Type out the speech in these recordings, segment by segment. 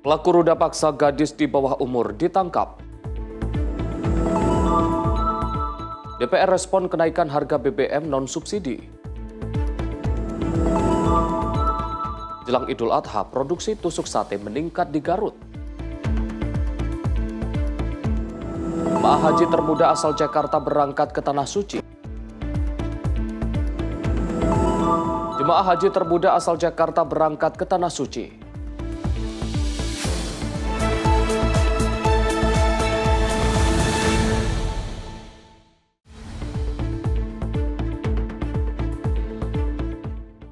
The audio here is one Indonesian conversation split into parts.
Pelaku ruda paksa gadis di bawah umur ditangkap. DPR respon kenaikan harga BBM non-subsidi. Jelang Idul Adha, produksi tusuk sate meningkat di Garut. Jemaah haji termuda asal Jakarta berangkat ke Tanah Suci. Jemaah haji termuda asal Jakarta berangkat ke Tanah Suci.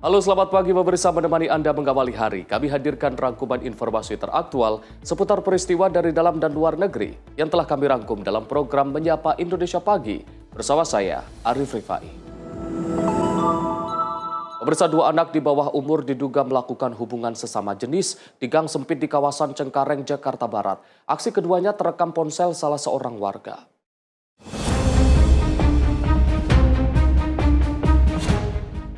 Halo, selamat pagi pemirsa, menemani Anda mengawali hari. Kami hadirkan rangkuman informasi teraktual seputar peristiwa dari dalam dan luar negeri yang telah kami rangkum dalam program Menyapa Indonesia Pagi bersama saya, Arif Rifai. Pemirsa, dua anak di bawah umur diduga melakukan hubungan sesama jenis di gang sempit di kawasan Cengkareng, Jakarta Barat. Aksi keduanya terekam ponsel salah seorang warga.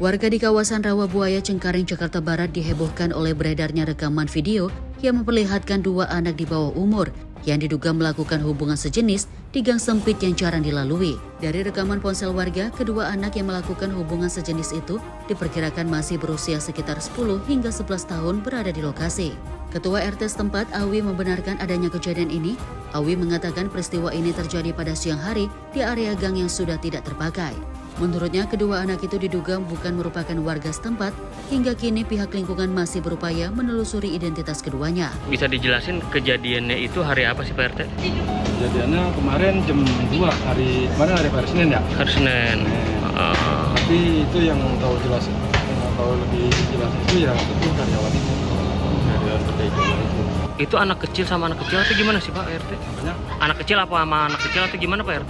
Warga di kawasan Rawabuaya, Cengkareng, Jakarta Barat dihebohkan oleh beredarnya rekaman video yang memperlihatkan dua anak di bawah umur yang diduga melakukan hubungan sejenis di gang sempit yang jarang dilalui. Dari rekaman ponsel warga, kedua anak yang melakukan hubungan sejenis itu diperkirakan masih berusia sekitar 10 hingga 11 tahun berada di lokasi. Ketua RT setempat, Awi, membenarkan adanya kejadian ini. Awi mengatakan peristiwa ini terjadi pada siang hari di area gang yang sudah tidak terpakai. Menurutnya, kedua anak itu diduga bukan merupakan warga setempat. Hingga kini pihak lingkungan masih berupaya menelusuri identitas keduanya. Bisa dijelasin kejadiannya itu hari apa sih Pak RT? Kejadiannya kemarin jam 2, hari Senin ya? Hari Senin. Tapi itu yang tahu jelas, yang tahu lebih jelas itu ya itu karyawan itu. Karyawan PT Jawa itu. Itu anak kecil sama anak kecil atau gimana sih Pak RT? Apanya? Anak kecil apa sama anak kecil atau gimana Pak RT?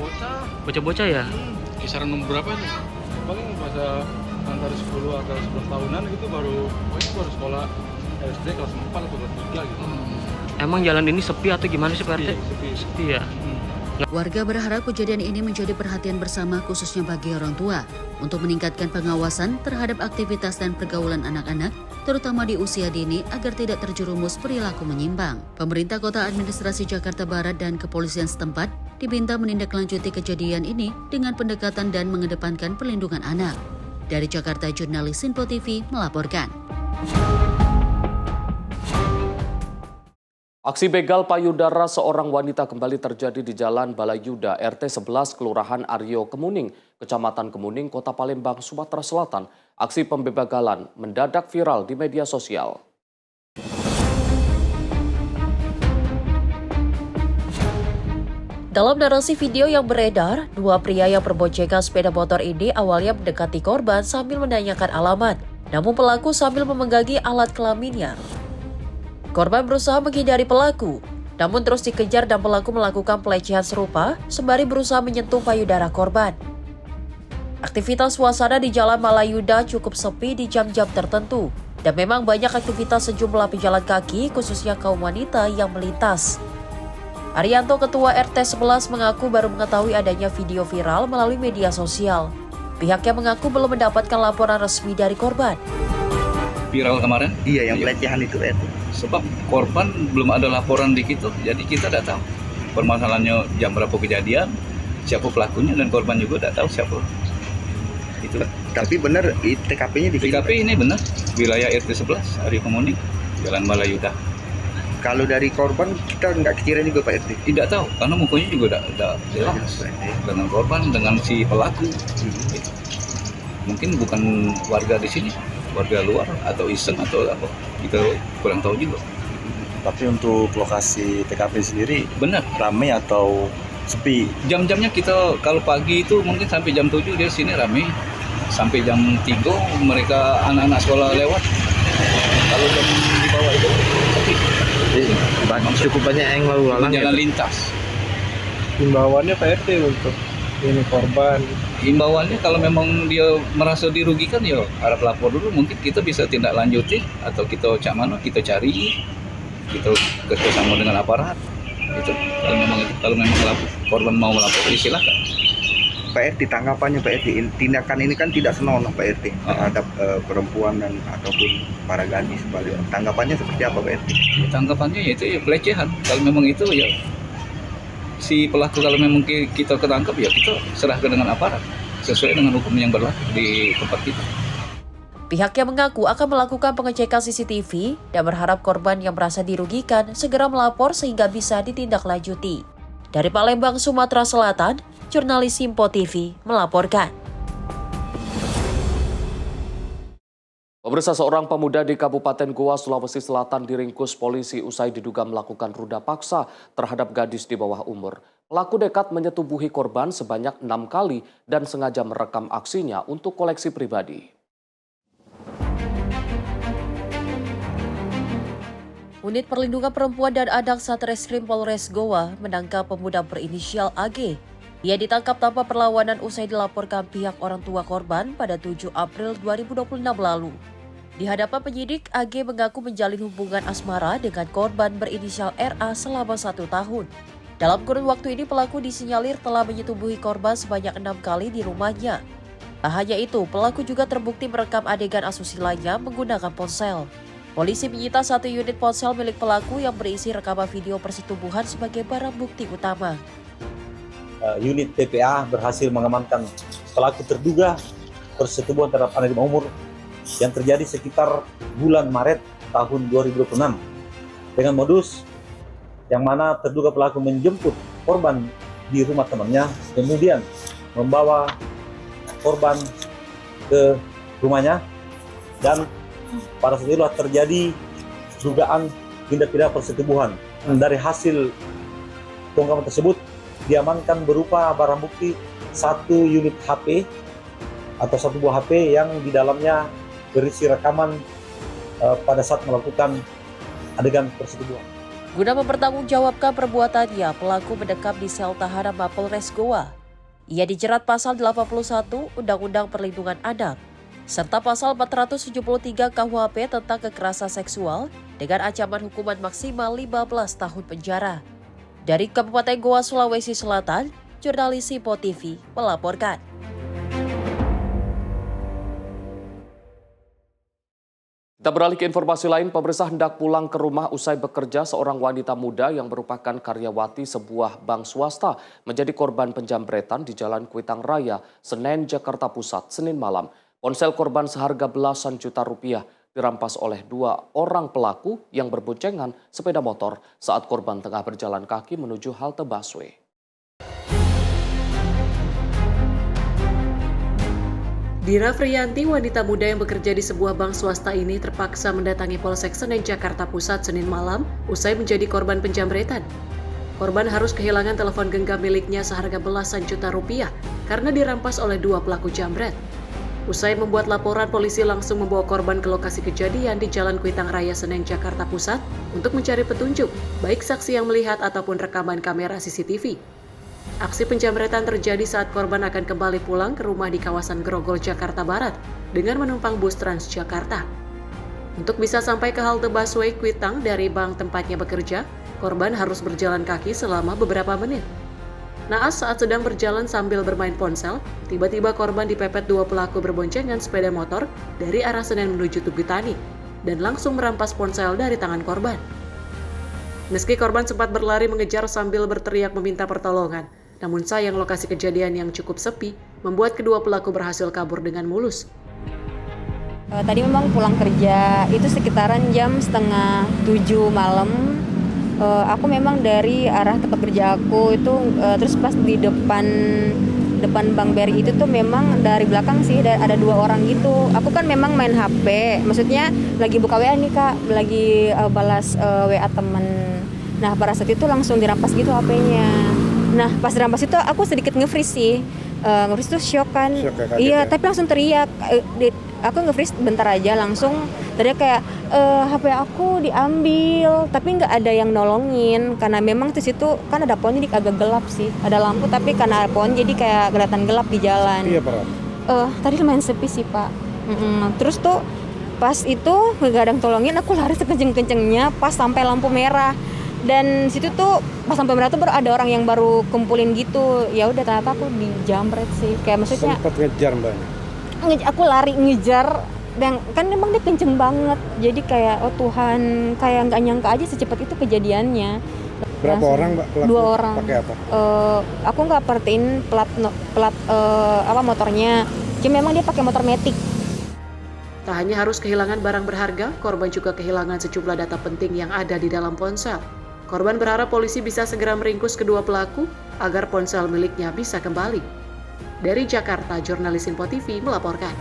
Bocah-bocah ya? Kisaran umur berapa nih? Paling masa antara 10 atau 11 tahunan gitu baru sekolah SD kelas 4 atau kelas 3 gitu. Emang jalan ini sepi atau gimana sih Pak RT? Sepi ya? Warga berharap kejadian ini menjadi perhatian bersama khususnya bagi orang tua untuk meningkatkan pengawasan terhadap aktivitas dan pergaulan anak-anak, terutama di usia dini agar tidak terjerumus perilaku menyimpang. Pemerintah Kota Administrasi Jakarta Barat dan kepolisian setempat diminta menindaklanjuti kejadian ini dengan pendekatan dan mengedepankan perlindungan anak. Dari Jakarta, jurnalis Sinpo TV melaporkan. Aksi begal payudara seorang wanita kembali terjadi di Jalan Balayuda, RT 11, Kelurahan Aryo Kemuning, Kecamatan Kemuning, Kota Palembang, Sumatera Selatan. Aksi pembebagalan mendadak viral di media sosial. Dalam narasi video yang beredar, dua pria yang berboncengan sepeda motor ini awalnya mendekati korban sambil menanyakan alamat. Namun pelaku sambil memenggangi alat kelaminnya. Korban berusaha menghindari pelaku, namun terus dikejar dan pelaku melakukan pelecehan serupa sembari berusaha menyentuh payudara korban. Aktivitas suasana di Jalan Balayuda cukup sepi di jam-jam tertentu, dan memang banyak aktivitas sejumlah pejalan kaki khususnya kaum wanita yang melintas. Arianto, Ketua RT 11, mengaku baru mengetahui adanya video viral melalui media sosial. Pihaknya mengaku belum mendapatkan laporan resmi dari korban. Viral kemarin? Iya, yang pelecehan itu Sebab korban belum ada laporan di kita, jadi kita tidak tahu permasalahannya jam berapa kejadian, siapa pelakunya, dan korban juga tidak tahu siapa. Itu. Tapi benar TKP-nya di sini. TKP ini benar, wilayah RT 11, Aryo Kemuning, Jalan Balayuda. Kalau dari korban kita nggak kira juga Pak RT. Tidak tahu, karena mukanya juga tidak jelas dengan korban, dengan si pelaku. Mungkin bukan warga di sini, warga luar atau iseng atau apa, kita kurang tahu juga. Tapi untuk lokasi TKP sendiri Benar, ramai atau sepi? jam-jamnya kita kalau pagi itu mungkin sampai jam 7 dia sini ramai, sampai jam 3 mereka anak-anak sekolah lewat. Kalau jam di bawah itu sepi. Cukup banyak yang lalu lalang Jalan lintas. Himbauannya Pak RT untuk ini korban. Himbauannya kalau memang dia merasa dirugikan ya harap lapor dulu, mungkin kita bisa tindak lanjuti atau kita cak mana kita cari, kita kerjasama dengan aparat. Itu kalau memang korban mau melapor silakan. Pak RT, tanggapannya Pak RT, tindakan ini kan tidak senonoh Pak RT terhadap perempuan dan ataupun para gadis sebaliknya. Tanggapannya seperti apa Pak RT? Tanggapannya yaitu ya pelecehan. Kalau memang itu ya si pelaku, kalau memang kita ketangkap ya kita serahkan dengan aparat sesuai dengan hukum yang berlaku di tempat kita. Pihaknya mengaku akan melakukan pengecekan CCTV dan berharap korban yang merasa dirugikan segera melapor sehingga bisa ditindaklanjuti. Dari Palembang, Sumatera Selatan, jurnalis Simpo TV melaporkan. Pemirsa, seorang pemuda di Kabupaten Goa, Sulawesi Selatan diringkus polisi usai diduga melakukan ruda paksa terhadap gadis di bawah umur. Pelaku nekat menyetubuhi korban sebanyak 6 kali dan sengaja merekam aksinya untuk koleksi pribadi. Unit Perlindungan Perempuan dan Anak Satreskrim Polres Goa menangkap pemuda berinisial AG. Ia ditangkap tanpa perlawanan usai dilaporkan pihak orang tua korban pada 7 April 2026 lalu. Di hadapan penyidik, AG mengaku menjalin hubungan asmara dengan korban berinisial RA selama 1 tahun. Dalam kurun waktu ini pelaku disinyalir telah menyetubuhi korban sebanyak 6 kali di rumahnya. Tak hanya itu, pelaku juga terbukti merekam adegan asusila menggunakan ponsel. Polisi menyita 1 unit ponsel milik pelaku yang berisi rekaman video persetubuhan sebagai barang bukti utama. Unit PPA berhasil mengamankan pelaku terduga persetubuhan terhadap anak di bawah umur yang terjadi sekitar bulan Maret tahun 2026 dengan modus yang mana terduga pelaku menjemput korban di rumah temannya, kemudian membawa korban ke rumahnya, dan pada saat itulah terjadi dugaan tindak pidana persetubuhan. Dari hasil pengungkapan tersebut diamankan berupa barang bukti 1 unit HP atau 1 buah HP yang di dalamnya berisi rekaman pada saat melakukan adegan persetubuhan. Guna mempertanggungjawabkan perbuatannya, pelaku mendekam di sel tahanan Mapolres Goa. Ia dijerat pasal 81 Undang-Undang Perlindungan Anak serta pasal 473 KUHP tentang kekerasan seksual dengan ancaman hukuman maksimal 15 tahun penjara. Dari Kabupaten Goa, Sulawesi Selatan, jurnalis Simpo TV melaporkan. Kita beralih ke informasi lain, pemirsa hendak pulang ke rumah usai bekerja, seorang wanita muda yang merupakan karyawati sebuah bank swasta menjadi korban penjambretan di Jalan Kuitang Raya, Senen, Jakarta Pusat, Senin malam. Ponsel korban seharga belasan juta rupiah dirampas oleh 2 orang pelaku yang berboncengan sepeda motor saat korban tengah berjalan kaki menuju halte busway. Dira Friyanti, wanita muda yang bekerja di sebuah bank swasta ini terpaksa mendatangi Polsek Senen, Jakarta Pusat, Senin malam usai menjadi korban penjambretan. Korban harus kehilangan telepon genggam miliknya seharga belasan juta rupiah karena dirampas oleh 2 pelaku jambret. Usai membuat laporan, polisi langsung membawa korban ke lokasi kejadian di Jalan Kuitang Raya, Senen, Jakarta Pusat untuk mencari petunjuk, baik saksi yang melihat ataupun rekaman kamera CCTV. Aksi penjambretan terjadi saat korban akan kembali pulang ke rumah di kawasan Grogol, Jakarta Barat dengan menumpang bus Transjakarta. Untuk bisa sampai ke halte busway Kuitang dari bank tempatnya bekerja, korban harus berjalan kaki selama beberapa menit. Naas saat sedang berjalan sambil bermain ponsel, tiba-tiba korban dipepet 2 pelaku berboncengan sepeda motor dari arah Senen menuju Tugutani dan langsung merampas ponsel dari tangan korban. Meski korban sempat berlari mengejar sambil berteriak meminta pertolongan, namun sayang lokasi kejadian yang cukup sepi membuat kedua pelaku berhasil kabur dengan mulus. Tadi memang pulang kerja, itu sekitaran jam 6:30 malam. Aku memang dari arah tempat kerja aku itu, terus pas di depan Bank BRI itu tuh memang dari belakang sih ada 2 orang gitu. Aku kan memang main HP, maksudnya lagi buka WA nih Kak, lagi balas WA temen. Nah pada saat itu langsung dirampas gitu HP-nya. Nah pas dirampas itu aku sedikit nge-freeze sih, nge-freeze tuh shock kan. Iya, tapi langsung teriak. Aku nge-freeze bentar aja, langsung teriak kayak HP aku diambil, tapi nggak ada yang nolongin karena memang di situ kan ada pohon, jadi agak gelap sih, ada lampu tapi karena ada pohon jadi kayak kelihatan gelap di jalan. Iya Pak. Tadi lumayan sepi sih Pak. Terus tuh pas itu nggak ada yang tolongin, aku lari sekenceng-kencengnya pas sampai lampu merah. Dan situ tuh pas sampai merata baru ada orang yang baru kumpulin gitu. Ya udah ternyata aku dijamret sih. Kayak maksudnya sempat ngejar mbaknya. Aku lari ngejar dan kan memang dia kenceng banget. Jadi kayak oh Tuhan, kayak nggak nyangka aja secepat itu kejadiannya. Berapa orang mbak pelaku? 2 orang. Pakai apa? Aku nggak perhatiin plat motornya. Cuma memang dia pakai motor matic. Tak hanya harus kehilangan barang berharga, korban juga kehilangan sejumlah data penting yang ada di dalam ponsel. Korban berharap polisi bisa segera meringkus kedua pelaku agar ponsel miliknya bisa kembali. Dari Jakarta, jurnalis Info TV melaporkan.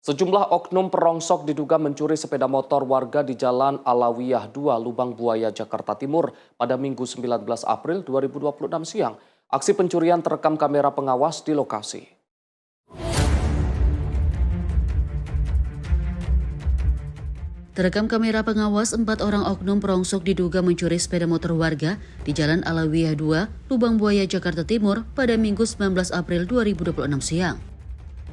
Sejumlah oknum perongsok diduga mencuri sepeda motor warga di Jalan Alawiyah 2, Lubang Buaya, Jakarta Timur pada Minggu 19 April 2026 siang. Aksi pencurian terekam kamera pengawas di lokasi. Terekam kamera pengawas, 4 orang oknum perongsok diduga mencuri sepeda motor warga di Jalan Alawiyah 2, Lubang Buaya, Jakarta Timur pada Minggu 19 April 2026 siang.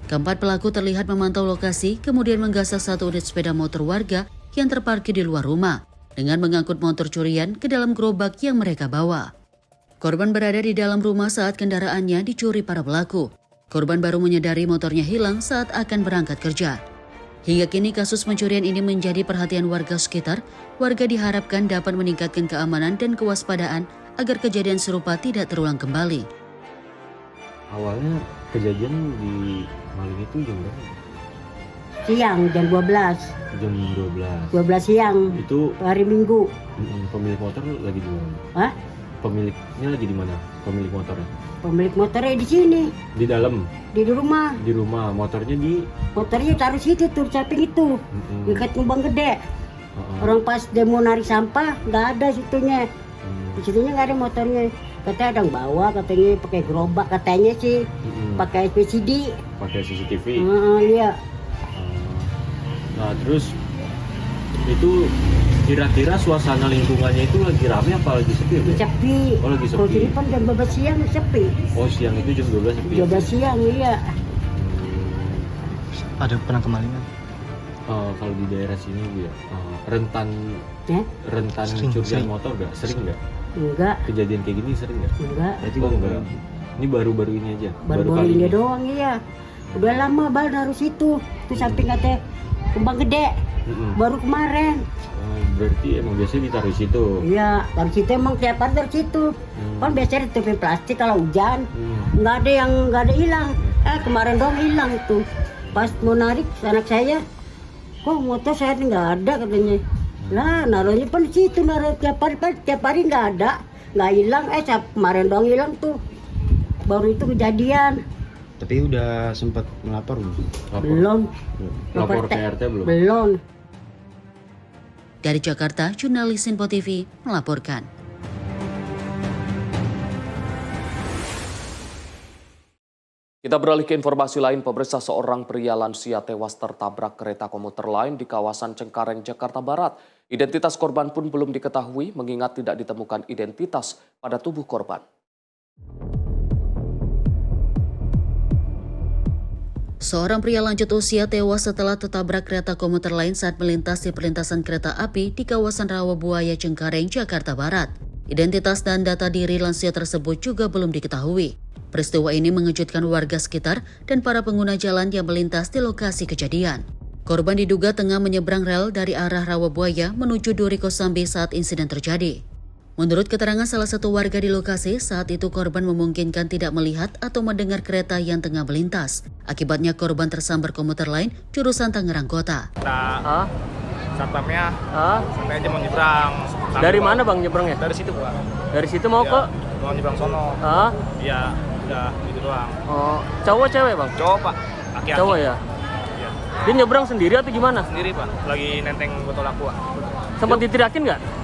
Keempat pelaku terlihat memantau lokasi, kemudian menggasak 1 unit sepeda motor warga yang terparkir di luar rumah dengan mengangkut motor curian ke dalam gerobak yang mereka bawa. Korban berada di dalam rumah saat kendaraannya dicuri para pelaku. Korban baru menyadari motornya hilang saat akan berangkat kerja. Hingga kini kasus pencurian ini menjadi perhatian warga sekitar. Warga diharapkan dapat meningkatkan keamanan dan kewaspadaan agar kejadian serupa tidak terulang kembali. Awalnya kejadian di maling itu jam berapa? Siang, jam 12. Jam 12. 12 siang. Itu hari Minggu. Pemilik motor lagi di mana? Hah? Pemiliknya lagi di mana? Pemilik motornya? Pemilik motornya di sini. Di dalam? Di rumah. Di rumah. Motornya di? Motornya taruh situ tuh, samping itu. Dekat lubang gede. Orang pas dia mau narik sampah, nggak ada situnya. Di situnya nggak ada motornya. Katanya ada yang bawa, katanya pakai gerobak, katanya sih. Pakai PCD. Pakai CCTV? Iya. Nah terus itu kira-kira suasana lingkungannya itu lagi rame apa lagi sepi? Sepi. Oh lagi sepi. Kalau sini kan jam 12 siang sepi. Oh siang itu jam 12 sepi? 12 siang iya. Ada pernah kemalingan? Kalau di daerah sini ya rentan curian motor nggak? Sering nggak? Enggak. Kejadian kayak gini sering nggak? Enggak. Berarti enggak. Ini baru-baru ini aja? Baru-baru ini doang iya. Udah lama bal harus itu. Itu samping katanya Kembang Gede. Baru kemarin. Berarti emang biasanya ditaruh situ? Iya, taruh situ emang tiap hari taruh situ. Kan biasanya ditutupin plastik kalau hujan. Nggak ada hilang. Kemarin doang hilang tuh. Pas mau narik anak saya, kok motor saya nggak ada katanya. Lah, naruhnya pun di situ, naruh tiap hari nggak ada, nggak hilang. Kemarin doang hilang tuh. Baru itu kejadian. Tapi udah sempat melapor belum? Lapor ke RT belum? Belum. Dari Jakarta, jurnalis Info TV melaporkan. Kita beralih ke informasi lain, pemirsa, seorang pria lansia tewas tertabrak kereta komuter lain di kawasan Cengkareng, Jakarta Barat. Identitas korban pun belum diketahui mengingat tidak ditemukan identitas pada tubuh korban. Seorang pria lanjut usia tewas setelah tertabrak kereta komuter lain saat melintas di perlintasan kereta api di kawasan Rawabuaya, Cengkareng, Jakarta Barat. Identitas dan data diri lansia tersebut juga belum diketahui. Peristiwa ini mengejutkan warga sekitar dan para pengguna jalan yang melintas di lokasi kejadian. Korban diduga tengah menyeberang rel dari arah Rawabuaya menuju Duri Kosambi saat insiden terjadi. Menurut keterangan salah satu warga di lokasi, saat itu korban memungkinkan tidak melihat atau mendengar kereta yang tengah melintas. Akibatnya korban tersambar komuter lain jurusan Tangerang Kota. Nah, satpamnya sampai aja mau nyebrang. Dari mana bang nyebrangnya? Dari situ bang. Dari situ mau ke? Mau nyebrang sono. Iya, udah gitu doang. Oh, cowok cewek bang? Cowok pak, aki-aki. Cowok ya? Iya. Dia nyebrang sendiri atau gimana? Sendiri pak, lagi nenteng botol aqua. Sempat ditiriakin nggak?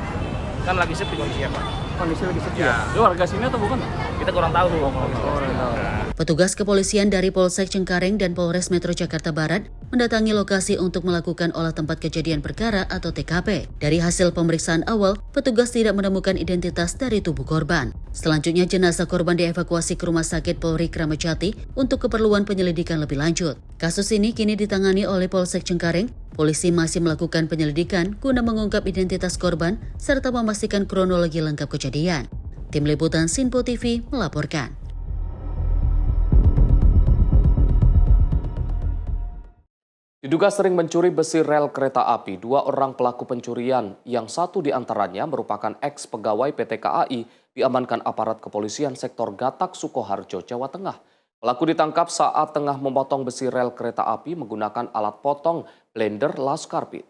Kan lagi sepi kondisinya pak. Kondisi lagi sepi ya? Dia warga sini atau bukan? Kita kurang tahu. Kurang tahu. Petugas kepolisian dari Polsek Cengkareng dan Polres Metro Jakarta Barat mendatangi lokasi untuk melakukan olah tempat kejadian perkara atau TKP. Dari hasil pemeriksaan awal, petugas tidak menemukan identitas dari tubuh korban. Selanjutnya, jenazah korban dievakuasi ke Rumah Sakit Polri Kramat Jati untuk keperluan penyelidikan lebih lanjut. Kasus ini kini ditangani oleh Polsek Cengkareng. Polisi masih melakukan penyelidikan guna mengungkap identitas korban serta memastikan kronologi lengkap kejadian. Tim Liputan Sinpo TV melaporkan. Diduga sering mencuri besi rel kereta api, 2 orang pelaku pencurian yang 1 diantaranya merupakan ex-pegawai PT KAI diamankan aparat kepolisian sektor Gatak, Sukoharjo, Jawa Tengah. Pelaku ditangkap saat tengah memotong besi rel kereta api menggunakan alat potong blender Laskarpit.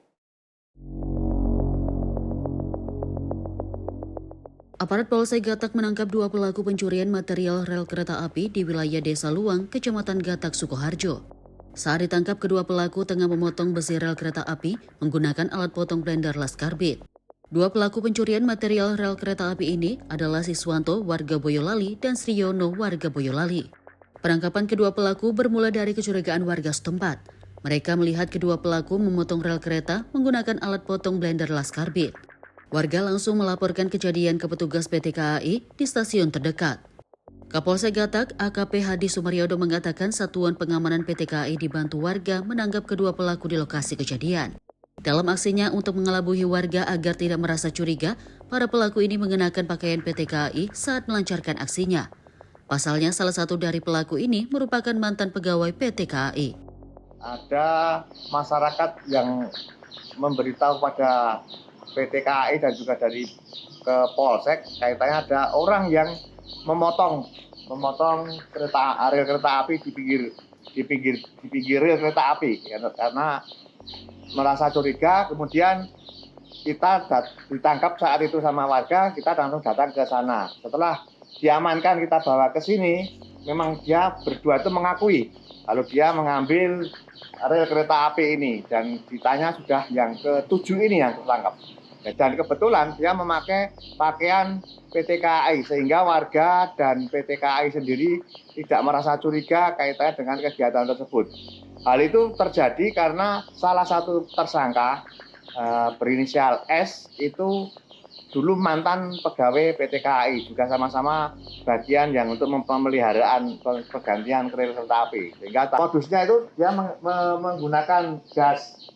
Aparat Polsek Gatak menangkap 2 pelaku pencurian material rel kereta api di wilayah Desa Luang, Kecamatan Gatak, Sukoharjo. Saat ditangkap, kedua pelaku tengah memotong besi rel kereta api menggunakan alat potong blender Laskarpit. 2 pelaku pencurian material rel kereta api ini adalah Siswanto, warga Boyolali, dan Sriyono, warga Boyolali. Penangkapan kedua pelaku bermula dari kecurigaan warga setempat. Mereka melihat kedua pelaku memotong rel kereta menggunakan alat potong blender Laskarpit. Warga langsung melaporkan kejadian ke petugas PT KAI di stasiun terdekat. Kapolsek Gatak, AKP Hadi Sumaryodo mengatakan satuan pengamanan PT KAI dibantu warga menangkap kedua pelaku di lokasi kejadian. Dalam aksinya untuk mengelabui warga agar tidak merasa curiga, para pelaku ini mengenakan pakaian PT KAI saat melancarkan aksinya. Pasalnya salah satu dari pelaku ini merupakan mantan pegawai PT KAI. Ada masyarakat yang memberitahu pada PT KAI dan juga dari ke Polsek, kaitannya ada orang yang memotong rel kereta api di pinggir rel kereta api karena merasa curiga. Kemudian kita ditangkap saat itu sama warga, kita langsung datang ke sana. Setelah diamankan, kita bawa ke sini. Memang dia berdua itu mengakui kalau dia mengambil rel kereta api ini, dan ditanya sudah yang ke-7 ini yang tertangkap. Dan kebetulan dia memakai pakaian PT KAI sehingga warga dan PT KAI sendiri tidak merasa curiga kaitannya dengan kegiatan tersebut. Hal itu terjadi karena salah satu tersangka berinisial S itu dulu mantan pegawai PT KAI, juga sama-sama bagian yang untuk pemeliharaan pergantian rel kereta api. Sehingga modusnya itu dia menggunakan gas.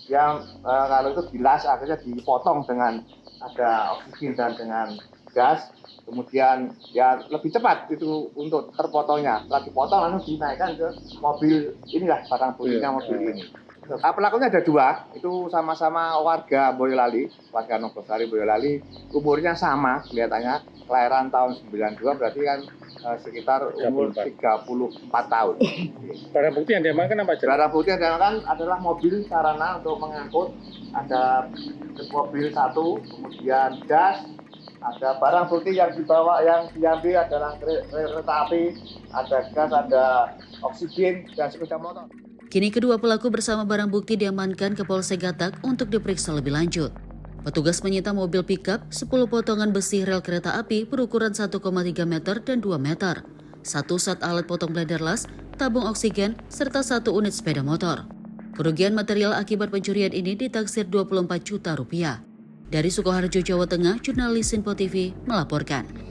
Yang kalau itu bilas akhirnya dipotong dengan ada oksigen dan dengan gas, kemudian ya lebih cepat itu untuk terpotongnya. Setelah dipotong lalu dinaikkan ke mobil inilah barang buktinya mobil ini. Pelakunya ada 2, itu sama-sama warga Boyolali, warga Nogosari Boyolali, umurnya sama kelihatannya, kelahiran tahun 92, berarti kan sekitar umur 34 tahun. Barang bukti yang diamankan apa aja? Barang bukti yang diamankan adalah mobil sarana untuk mengangkut, ada mobil 1, kemudian gas, ada barang bukti yang dibawa, yang diambil adalah kereta api, ada gas, ada oksigen, dan sepeda motor. Kini kedua pelaku bersama barang bukti diamankan ke Polsek Gatak untuk diperiksa lebih lanjut. Petugas menyita mobil pickup, 10 potongan besi rel kereta api berukuran 1,3 meter dan 2 meter, 1 set alat potong blender las, tabung oksigen, serta 1 unit sepeda motor. Kerugian material akibat pencurian ini ditaksir 24 juta rupiah. Dari Sukoharjo, Jawa Tengah, jurnalis Sinpo TV melaporkan.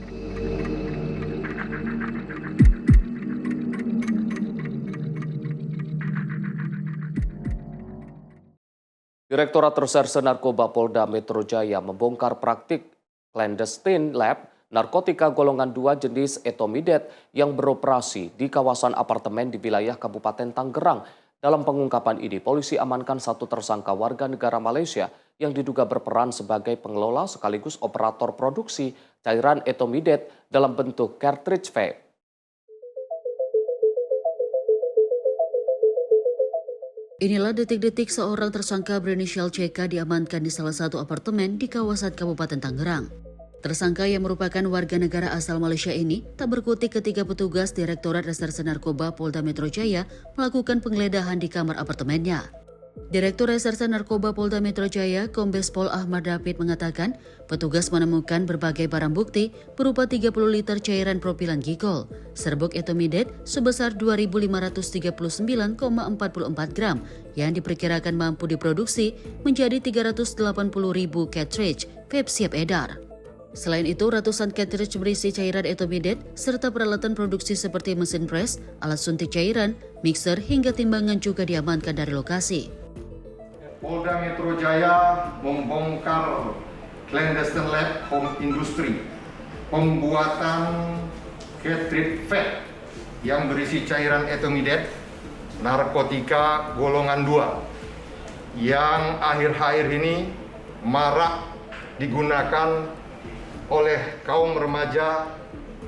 Direktorat Reserse Narkoba Polda Metro Jaya membongkar praktik clandestine lab narkotika golongan 2 jenis etomidet yang beroperasi di kawasan apartemen di wilayah Kabupaten Tangerang. Dalam pengungkapan ini, polisi amankan 1 tersangka warga negara Malaysia yang diduga berperan sebagai pengelola sekaligus operator produksi cairan etomidet dalam bentuk cartridge vape. Inilah detik-detik seorang tersangka berinisial CK diamankan di salah satu apartemen di kawasan Kabupaten Tangerang. Tersangka yang merupakan warga negara asal Malaysia ini tak berkutik ketika petugas Direktorat Reserse Narkoba Polda Metro Jaya melakukan penggeledahan di kamar apartemennya. Direktur Reserse Narkoba Polda Metro Jaya, Kombes Pol Ahmad David mengatakan, petugas menemukan berbagai barang bukti berupa 30 liter cairan propilan glikol, serbuk etomidet sebesar 2.539,44 gram yang diperkirakan mampu diproduksi menjadi 380.000 cartridge vape siap edar. Selain itu, ratusan cartridge berisi cairan etomidet serta peralatan produksi seperti mesin pres, alat suntik cairan, mixer hingga timbangan juga diamankan dari lokasi. Polda Metro Jaya membongkar clandestine lab home industry pembuatan cartridge vape yang berisi cairan etomidet narkotika golongan 2 yang akhir-akhir ini marak digunakan oleh kaum remaja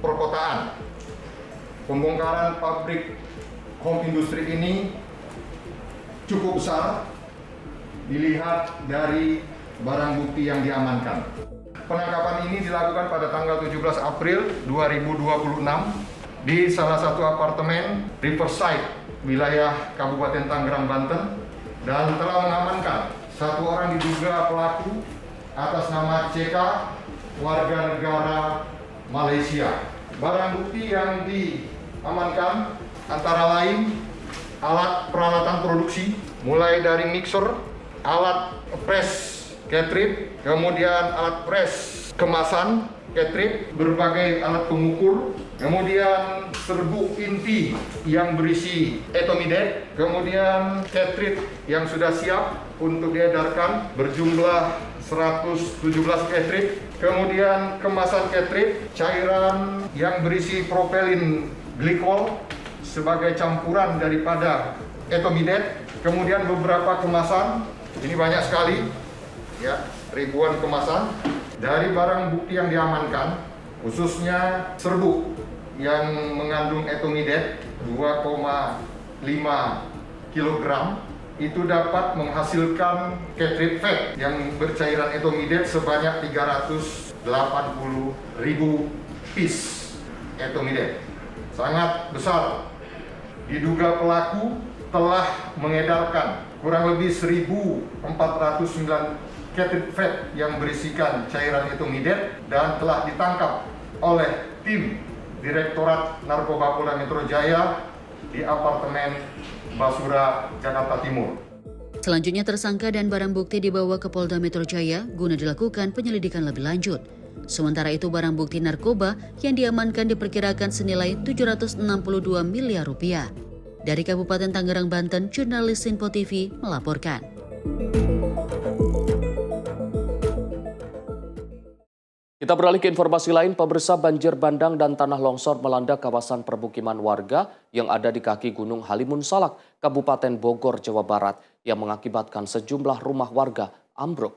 perkotaan. Pembongkaran pabrik home industry ini cukup besar dilihat dari barang bukti yang diamankan. Penangkapan ini dilakukan pada tanggal 17 April 2026 di salah satu apartemen Riverside, wilayah Kabupaten Tangerang, Banten, dan telah mengamankan satu orang diduga pelaku atas nama CK, warga negara Malaysia. Barang bukti yang diamankan antara lain alat peralatan produksi, mulai dari mixer, alat press cartridge, kemudian alat press kemasan cartridge, berbagai alat pengukur, kemudian serbuk inti yang berisi etomidet, kemudian cartridge yang sudah siap untuk diedarkan berjumlah 117 cartridge, kemudian kemasan cartridge, cairan yang berisi propelin glikol sebagai campuran daripada etomidet, kemudian beberapa kemasan. Ini banyak sekali, ya, ribuan kemasan. Dari barang bukti yang diamankan, khususnya serbuk yang mengandung etomidet 2,5 kg, itu dapat menghasilkan cartridge vape yang bercairan etomidet sebanyak 380.000 piece etomidet. Sangat besar. Diduga pelaku telah mengedarkan kurang lebih 1.409 cartridge vape yang berisikan cairan etomidet dan telah ditangkap oleh tim Direktorat Narkoba Polda Metro Jaya di apartemen Basura, Jakarta Timur. Selanjutnya tersangka dan barang bukti dibawa ke Polda Metro Jaya guna dilakukan penyelidikan lebih lanjut. Sementara itu barang bukti narkoba yang diamankan diperkirakan senilai 762 miliar rupiah. Dari Kabupaten Tangerang, Banten, jurnalis Sinpo TV melaporkan. Kita beralih ke informasi lain, pemirsa, banjir bandang dan tanah longsor melanda kawasan permukiman warga yang ada di kaki Gunung Halimun Salak, Kabupaten Bogor, Jawa Barat, yang mengakibatkan sejumlah rumah warga ambruk.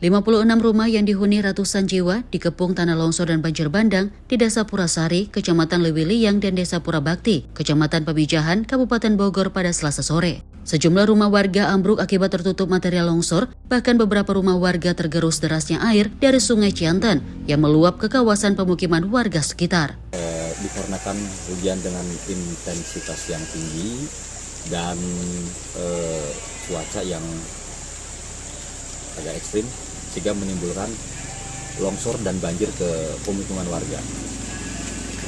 56 rumah yang dihuni ratusan jiwa dikepung tanah longsor dan banjir bandang di Desa Purasari, Kecamatan Lewiliang, dan Desa Purabakti, Kecamatan Pamijahan, Kabupaten Bogor pada Selasa sore. Sejumlah rumah warga ambruk akibat tertutup material longsor, bahkan beberapa rumah warga tergerus derasnya air dari Sungai Ciantan yang meluap ke kawasan pemukiman warga sekitar. Dikarenakan hujan dengan intensitas yang tinggi dan cuaca yang agak ekstrim, sehingga menimbulkan longsor dan banjir ke pemukiman warga.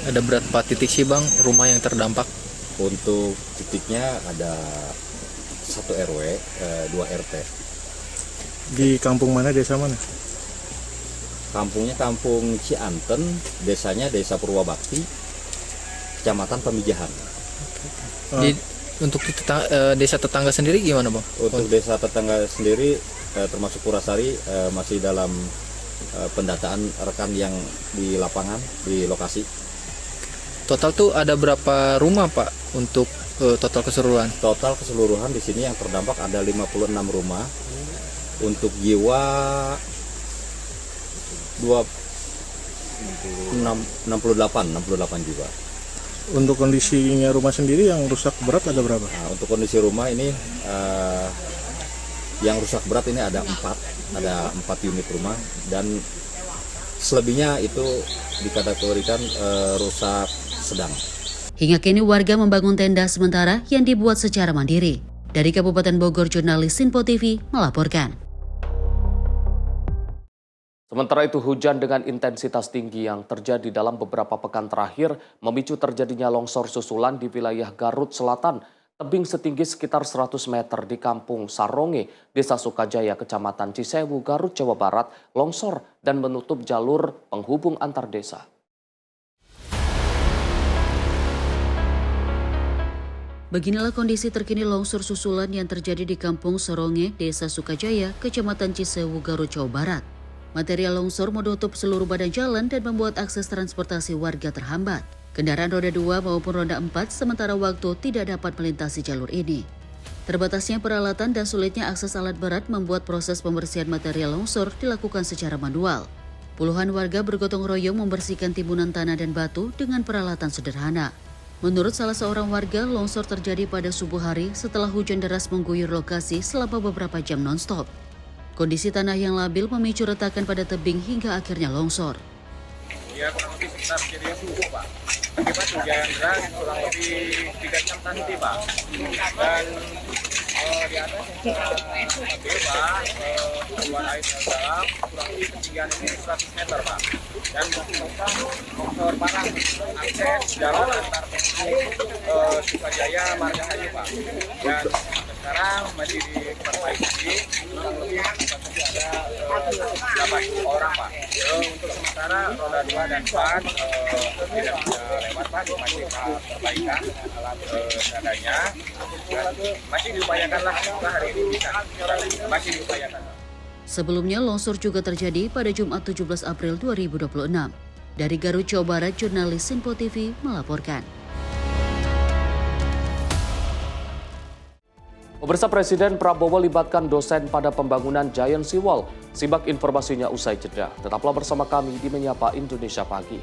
Ada berapa titik sih Bang rumah yang terdampak? Untuk titiknya ada 1 RW, 2 RT. Di kampung mana, desa mana? Kampungnya Kampung Cianten, desanya Desa Purwabakti, Kecamatan Pamijahan. Untuk desa tetangga sendiri gimana Bang? Untuk desa tetangga sendiri termasuk Purasari masih dalam pendataan rekan yang di lapangan, di lokasi. Total tuh ada berapa rumah Pak untuk total keseluruhan? Total keseluruhan di sini yang terdampak ada 56 rumah. Untuk jiwa 68 jiwa. Untuk kondisinya rumah sendiri yang rusak berat ada berapa? Nah, untuk kondisi rumah ini yang rusak berat ini ada 4 unit rumah, dan selebihnya itu dikategorikan rusak sedang. Hingga kini warga membangun tenda sementara yang dibuat secara mandiri. Dari Kabupaten Bogor, jurnalis Sinpo TV melaporkan. Sementara itu, hujan dengan intensitas tinggi yang terjadi dalam beberapa pekan terakhir memicu terjadinya longsor susulan di wilayah Garut Selatan. Tebing setinggi sekitar 100 meter di Kampung Saronge, Desa Sukajaya, Kecamatan Cisewu, Garut, Jawa Barat, longsor dan menutup jalur penghubung antar desa. Beginilah kondisi terkini longsor susulan yang terjadi di Kampung Saronge, Desa Sukajaya, Kecamatan Cisewu, Garut, Jawa Barat. Material longsor menutup seluruh badan jalan dan membuat akses transportasi warga terhambat. Kendaraan roda 2 maupun roda 4 sementara waktu tidak dapat melintasi jalur ini. Terbatasnya peralatan dan sulitnya akses alat berat membuat proses pembersihan material longsor dilakukan secara manual. Puluhan warga bergotong royong membersihkan timbunan tanah dan batu dengan peralatan sederhana. Menurut salah seorang warga, longsor terjadi pada subuh hari setelah hujan deras mengguyur lokasi selama beberapa jam non-stop. Kondisi tanah yang labil memicu retakan pada tebing hingga akhirnya longsor. Ya, kurang lebih sekitar jadinya subuh, Pak. Akibat hujan deras kurang lebih 3 jam nanti, Pak. Dan di atas mobil, Pak, keluar air dalam kurang lebih ketinggian ini 100 meter, Pak. Dan longsor parah akses jalan antar Sukajaya Margahayu, Pak. Dan sekarang masih diperbaiki, kurang lebih ada 80 orang, Pak. Untuk sementara roda 2 dan 4 tidak bisa lewat, Pak. Masih perbaikan alat seadanya. Masih diupayakan lah hari ini bisa. Masih diupayakan. Sebelumnya longsor juga terjadi pada Jumat 17 April 2026. Dari Garut, Jawa Barat, jurnalis Sinpo TV melaporkan. Pemirsa, Presiden Prabowo libatkan dosen pada pembangunan Giant Sea Wall. Simak informasinya usai jeda. Tetaplah bersama kami di Menyapa Indonesia Pagi.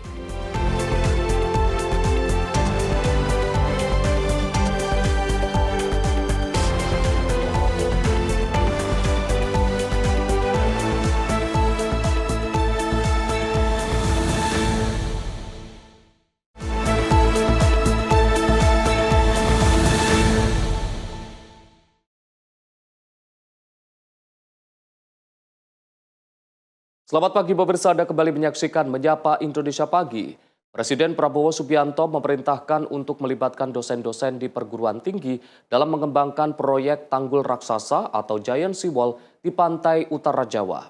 Selamat pagi pemirsa, Anda kembali menyaksikan Menyapa Indonesia Pagi. Presiden Prabowo Subianto memerintahkan untuk melibatkan dosen-dosen di perguruan tinggi dalam mengembangkan proyek tanggul raksasa atau Giant Sea Wall di pantai utara Jawa.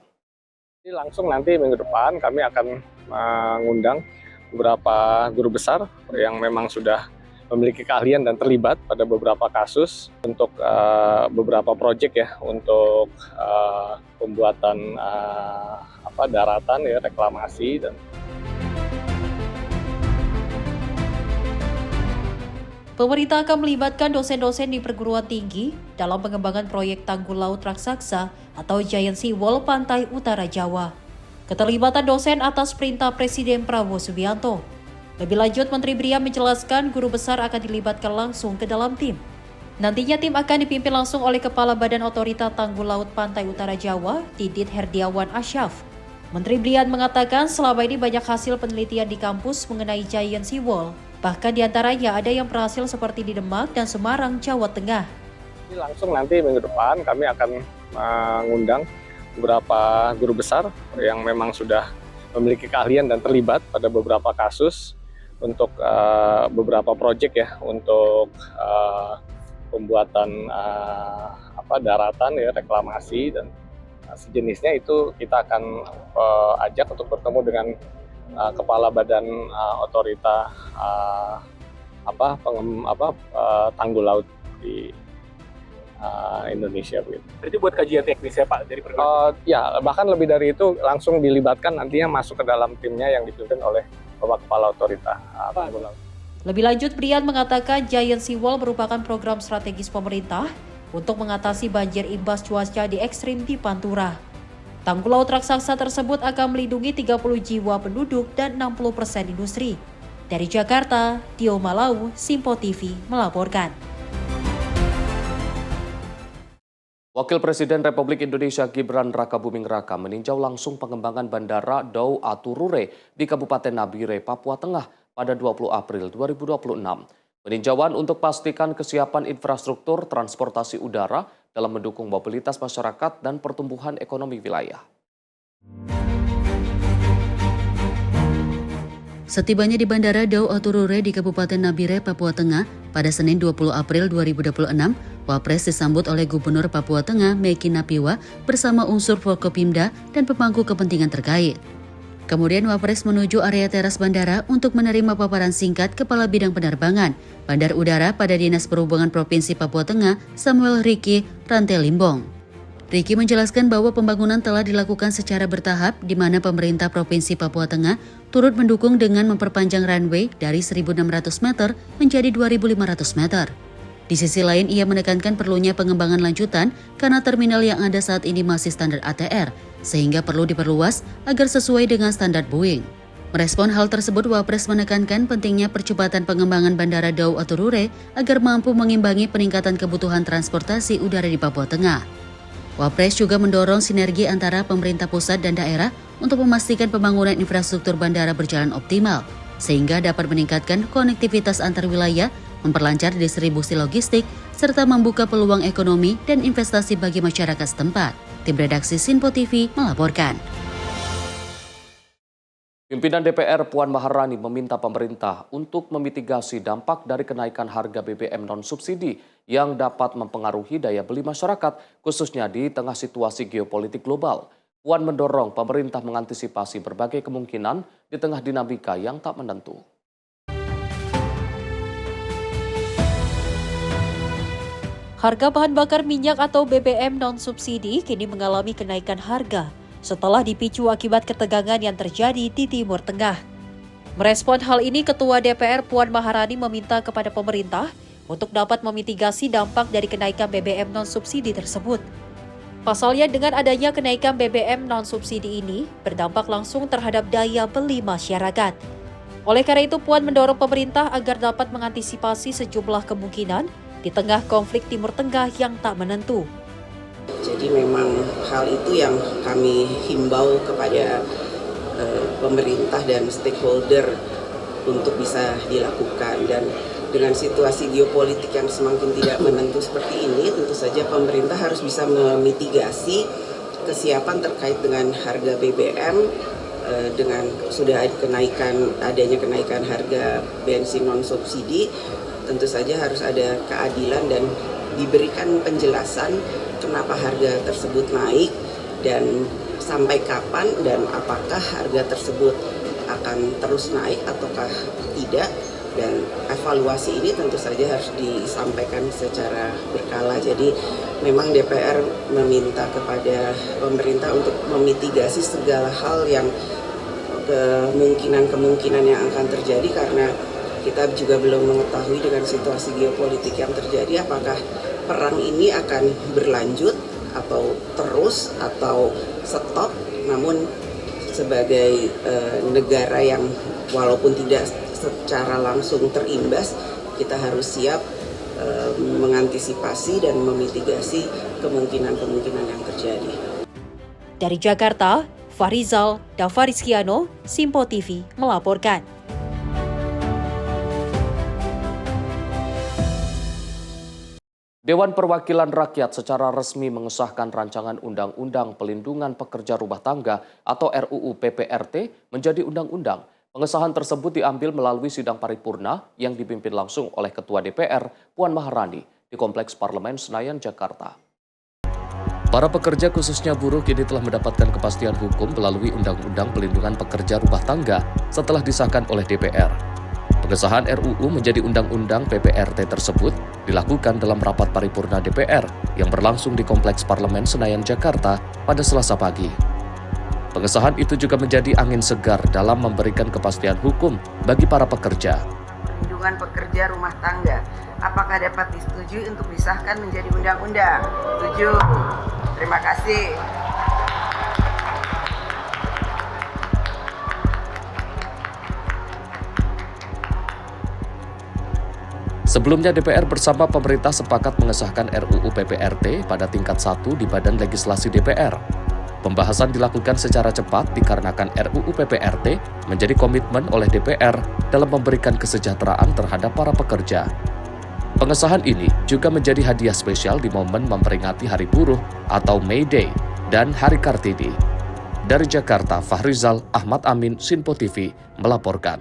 Langsung nanti minggu depan kami akan mengundang beberapa guru besar yang memang sudah memiliki keahlian dan terlibat pada beberapa kasus untuk beberapa proyek ya, untuk pembuatan daratan ya, reklamasi dan Pemerintah akan melibatkan dosen-dosen di perguruan tinggi dalam pengembangan proyek tanggul laut raksasa atau Giant Sea Wall pantai utara Jawa. Keterlibatan dosen atas perintah Presiden Prabowo Subianto. Lebih lanjut, Menteri Bria menjelaskan guru besar akan dilibatkan langsung ke dalam tim. Nantinya tim akan dipimpin langsung oleh Kepala Badan Otorita Tanggul Laut Pantai Utara Jawa, Didit Herdiawan Asyaf. Menteri Brian mengatakan selama ini banyak hasil penelitian di kampus mengenai Giant Sea Wall. Bahkan diantaranya ada yang berhasil seperti di Demak dan Semarang, Jawa Tengah. Langsung nanti minggu depan kami akan mengundang beberapa guru besar yang memang sudah memiliki keahlian dan terlibat pada beberapa kasus untuk beberapa proyek ya, untuk pembuatan daratan ya, reklamasi dan sejenisnya. Itu kita akan ajak untuk bertemu dengan Kepala Badan Otorita Tanggul Laut di Indonesia begitu. Berarti buat kajian teknis ya Pak dari ya, bahkan lebih dari itu langsung dilibatkan nantinya masuk ke dalam timnya yang dipimpin oleh Bapak Kepala Otorita Tanggul Laut. Lebih lanjut, Brian mengatakan Giant Sea Wall merupakan program strategis pemerintah untuk mengatasi banjir imbas cuaca di ekstrim di Pantura. Tanggul laut raksasa tersebut akan melindungi 30 jiwa penduduk dan 60% industri. Dari Jakarta, Dio Malau, Sinpo TV melaporkan. Wakil Presiden Republik Indonesia Gibran Rakabuming Raka meninjau langsung pengembangan Bandara Dau Aturure di Kabupaten Nabire, Papua Tengah. pada 20 April 2026. Peninjauan untuk pastikan kesiapan infrastruktur transportasi udara dalam mendukung mobilitas masyarakat dan pertumbuhan ekonomi wilayah. Setibanya di Bandara Dau Oturure di Kabupaten Nabire, Papua Tengah, pada Senin 20 April 2026, Wapres disambut oleh Gubernur Papua Tengah Meki Napiwa bersama unsur Forkopimda dan pemangku kepentingan terkait. Kemudian Wapres menuju area teras bandara untuk menerima paparan singkat Kepala Bidang Penerbangan Bandar Udara pada Dinas Perhubungan Provinsi Papua Tengah, Samuel Riki Rantelimbong. Riki menjelaskan bahwa pembangunan telah dilakukan secara bertahap di mana pemerintah Provinsi Papua Tengah turut mendukung dengan memperpanjang runway dari 1.600 meter menjadi 2.500 meter. Di sisi lain, ia menekankan perlunya pengembangan lanjutan karena terminal yang ada saat ini masih standar ATR, sehingga perlu diperluas agar sesuai dengan standar Boeing. Merespon hal tersebut, Wapres menekankan pentingnya percepatan pengembangan Bandara Dau Oturure agar mampu mengimbangi peningkatan kebutuhan transportasi udara di Papua Tengah. Wapres juga mendorong sinergi antara pemerintah pusat dan daerah untuk memastikan pembangunan infrastruktur bandara berjalan optimal, sehingga dapat meningkatkan konektivitas antar wilayah, memperlancar distribusi logistik, serta membuka peluang ekonomi dan investasi bagi masyarakat setempat. Tim redaksi Sinpo TV melaporkan. Pimpinan DPR Puan Maharani meminta pemerintah untuk memitigasi dampak dari kenaikan harga BBM non-subsidi yang dapat mempengaruhi daya beli masyarakat, khususnya di tengah situasi geopolitik global. Puan mendorong pemerintah mengantisipasi berbagai kemungkinan di tengah dinamika yang tak menentu. Harga bahan bakar minyak atau BBM non-subsidi kini mengalami kenaikan harga setelah dipicu akibat ketegangan yang terjadi di Timur Tengah. Merespon hal ini, Ketua DPR Puan Maharani meminta kepada pemerintah untuk dapat memitigasi dampak dari kenaikan BBM non-subsidi tersebut. Pasalnya, dengan adanya kenaikan BBM non-subsidi ini berdampak langsung terhadap daya beli masyarakat. Oleh karena itu, Puan mendorong pemerintah agar dapat mengantisipasi sejumlah kemungkinan di tengah konflik Timur Tengah yang tak menentu. Jadi memang hal itu yang kami himbau kepada pemerintah dan stakeholder untuk bisa dilakukan. Dan dengan situasi geopolitik yang semakin tidak menentu seperti ini, tentu saja pemerintah harus bisa memitigasi kesiapan terkait dengan harga BBM dengan sudah adanya kenaikan harga bensin non subsidi. Tentu saja harus ada keadilan dan diberikan penjelasan kenapa harga tersebut naik dan sampai kapan dan apakah harga tersebut akan terus naik ataukah tidak, dan evaluasi ini tentu saja harus disampaikan secara berkala. Jadi memang DPR meminta kepada pemerintah untuk memitigasi segala hal yang kemungkinan yang akan terjadi, karena kita juga belum mengetahui dengan situasi geopolitik yang terjadi apakah perang ini akan berlanjut atau terus atau stop. Namun sebagai negara yang walaupun tidak secara langsung terimbas, kita harus siap mengantisipasi dan memitigasi kemungkinan-kemungkinan yang terjadi. Dari Jakarta, Farizal Davarizkiano, Simpo TV melaporkan. Dewan Perwakilan Rakyat secara resmi mengesahkan rancangan Undang-Undang Pelindungan Pekerja Rumah Tangga atau RUU PPRT menjadi undang-undang. Pengesahan tersebut diambil melalui sidang paripurna yang dipimpin langsung oleh Ketua DPR Puan Maharani di Kompleks Parlemen Senayan, Jakarta. Para pekerja khususnya buruh kini telah mendapatkan kepastian hukum melalui Undang-Undang Pelindungan Pekerja Rumah Tangga setelah disahkan oleh DPR. Pengesahan RUU menjadi Undang-Undang PPRT tersebut dilakukan dalam rapat paripurna DPR yang berlangsung di Kompleks Parlemen Senayan, Jakarta pada Selasa pagi. Pengesahan itu juga menjadi angin segar dalam memberikan kepastian hukum bagi para pekerja. Perlindungan pekerja rumah tangga, apakah dapat disetujui untuk disahkan menjadi undang-undang? Setuju. Terima kasih. Sebelumnya DPR bersama pemerintah sepakat mengesahkan RUU PPRT pada tingkat 1 di Badan Legislasi DPR. Pembahasan dilakukan secara cepat dikarenakan RUU PPRT menjadi komitmen oleh DPR dalam memberikan kesejahteraan terhadap para pekerja. Pengesahan ini juga menjadi hadiah spesial di momen memperingati Hari Buruh atau May Day dan Hari Kartini. Dari Jakarta, Fahrizal Ahmad Amin, Sinpo TV, melaporkan.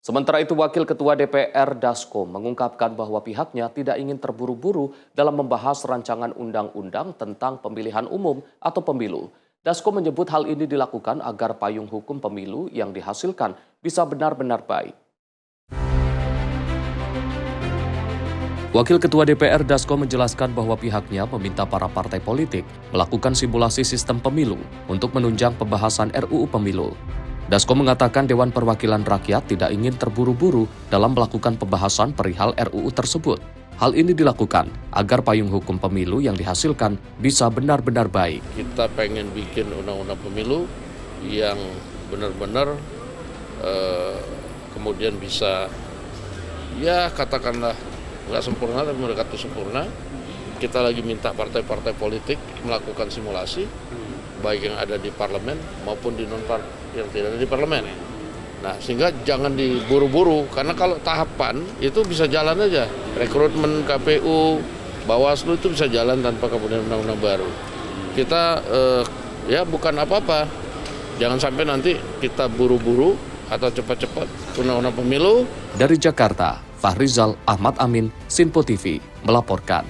Sementara itu, Wakil Ketua DPR Dasko mengungkapkan bahwa pihaknya tidak ingin terburu-buru dalam membahas rancangan undang-undang tentang pemilihan umum atau pemilu. Dasko menyebut hal ini dilakukan agar payung hukum pemilu yang dihasilkan bisa benar-benar baik. Wakil Ketua DPR Dasko menjelaskan bahwa pihaknya meminta para partai politik melakukan simulasi sistem pemilu untuk menunjang pembahasan RUU Pemilu. Dasko mengatakan Dewan Perwakilan Rakyat tidak ingin terburu-buru dalam melakukan pembahasan perihal RUU tersebut. Hal ini dilakukan agar payung hukum pemilu yang dihasilkan bisa benar-benar baik. Kita pengen bikin undang-undang pemilu yang benar-benar kemudian bisa, ya katakanlah nggak sempurna tapi mendekati sempurna. Kita lagi minta partai-partai politik melakukan simulasi, baik yang ada di parlemen maupun di yang tidak ada di parlemen. Nah, sehingga jangan diburu-buru, karena kalau tahapan itu bisa jalan aja. Rekrutmen KPU, Bawaslu itu bisa jalan tanpa kemudian undang-undang baru. Kita ya bukan apa-apa, jangan sampai nanti kita buru-buru atau cepat-cepat undang-undang pemilu. Dari Jakarta, Fahrizal Ahmad Amin, Sinpo TV, melaporkan.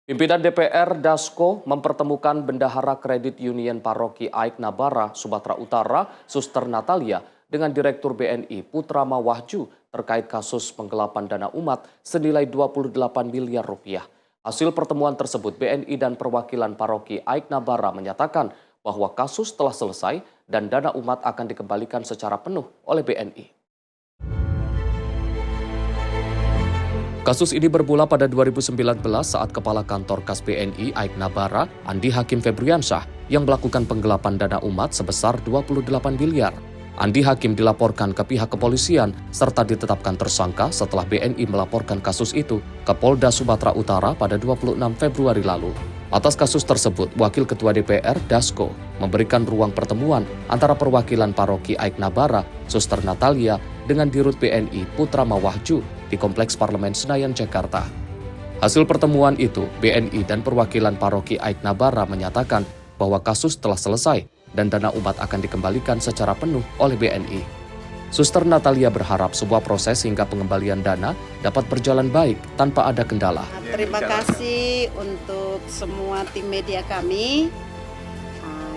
Pimpinan DPR Dasko mempertemukan Bendahara Kredit Union Paroki Aik Nabara, Sumatera Utara, Suster Natalia, dengan Direktur BNI Putrama Wahju terkait kasus penggelapan dana umat senilai 28 miliar rupiah. Hasil pertemuan tersebut, BNI dan perwakilan Paroki Aik Nabara menyatakan bahwa kasus telah selesai dan dana umat akan dikembalikan secara penuh oleh BNI. Kasus ini bermula pada 2019 saat Kepala Kantor Kas BNI Aik Nabara, Andi Hakim Febriansyah, yang melakukan penggelapan dana umat sebesar 28 miliar. Andi Hakim dilaporkan ke pihak kepolisian serta ditetapkan tersangka setelah BNI melaporkan kasus itu ke Polda Sumatera Utara pada 26 Februari lalu. Atas kasus tersebut, Wakil Ketua DPR Dasko memberikan ruang pertemuan antara perwakilan Paroki Aik Nabara, Suster Natalia, dengan Dirut BNI Putrama Wahju di Kompleks Parlemen Senayan, Jakarta. Hasil pertemuan itu, BNI dan perwakilan Paroki Aik Nabara menyatakan bahwa kasus telah selesai dan dana umat akan dikembalikan secara penuh oleh BNI. Suster Natalia berharap sebuah proses hingga pengembalian dana dapat berjalan baik tanpa ada kendala. Terima kasih untuk semua tim media kami.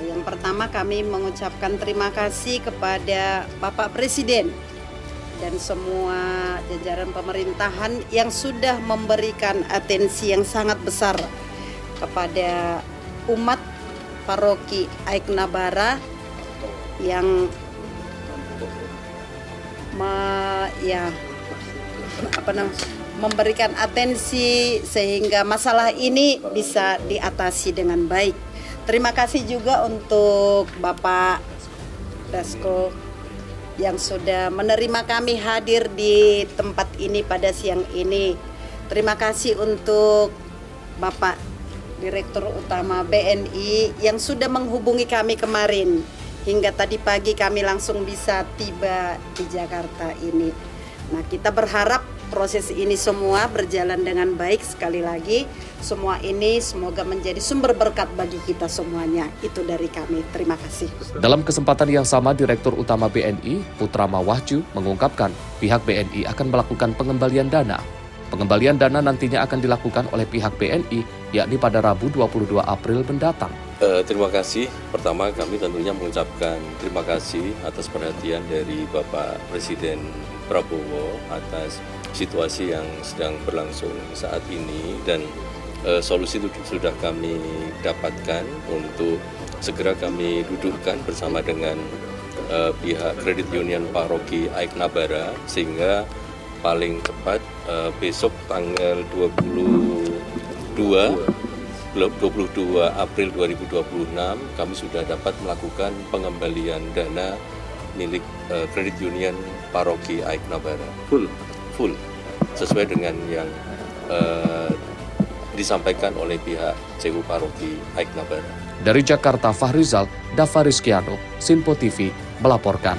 Yang pertama kami mengucapkan terima kasih kepada Bapak Presiden dan semua jajaran pemerintahan yang sudah memberikan atensi yang sangat besar kepada umat Paroki Aik Nabara yang memberikan atensi sehingga masalah ini bisa diatasi dengan baik. Terima kasih juga untuk Bapak Dasko yang sudah menerima kami hadir di tempat ini pada siang ini. Terima kasih untuk Bapak Direktur Utama BNI yang sudah menghubungi kami kemarin. Hingga tadi pagi kami langsung bisa tiba di Jakarta ini. Nah, kita berharap proses ini semua berjalan dengan baik. Sekali lagi, semua ini semoga menjadi sumber berkat bagi kita semuanya. Itu dari kami. Terima kasih. Dalam kesempatan yang sama, Direktur Utama BNI, Putrama Wahju, mengungkapkan pihak BNI akan melakukan pengembalian dana. Pengembalian dana nantinya akan dilakukan oleh pihak BNI, yakni pada Rabu 22 April mendatang. Terima kasih. Pertama, kami tentunya mengucapkan terima kasih atas perhatian dari Bapak Presiden Prabowo atas situasi yang sedang berlangsung saat ini, dan solusi itu sudah kami dapatkan untuk segera kami dudukkan bersama dengan pihak Kredit Union Paroki Aik Nabara, sehingga paling cepat besok tanggal 22 April 2026 kami sudah dapat melakukan pengembalian dana milik Kredit Union Paroki Aik Nabara full sesuai dengan yang disampaikan oleh pihak CU Paroki Aiknabara. Dari Jakarta, Fahrizal, Dava Rizkyano, Sinpo TV melaporkan.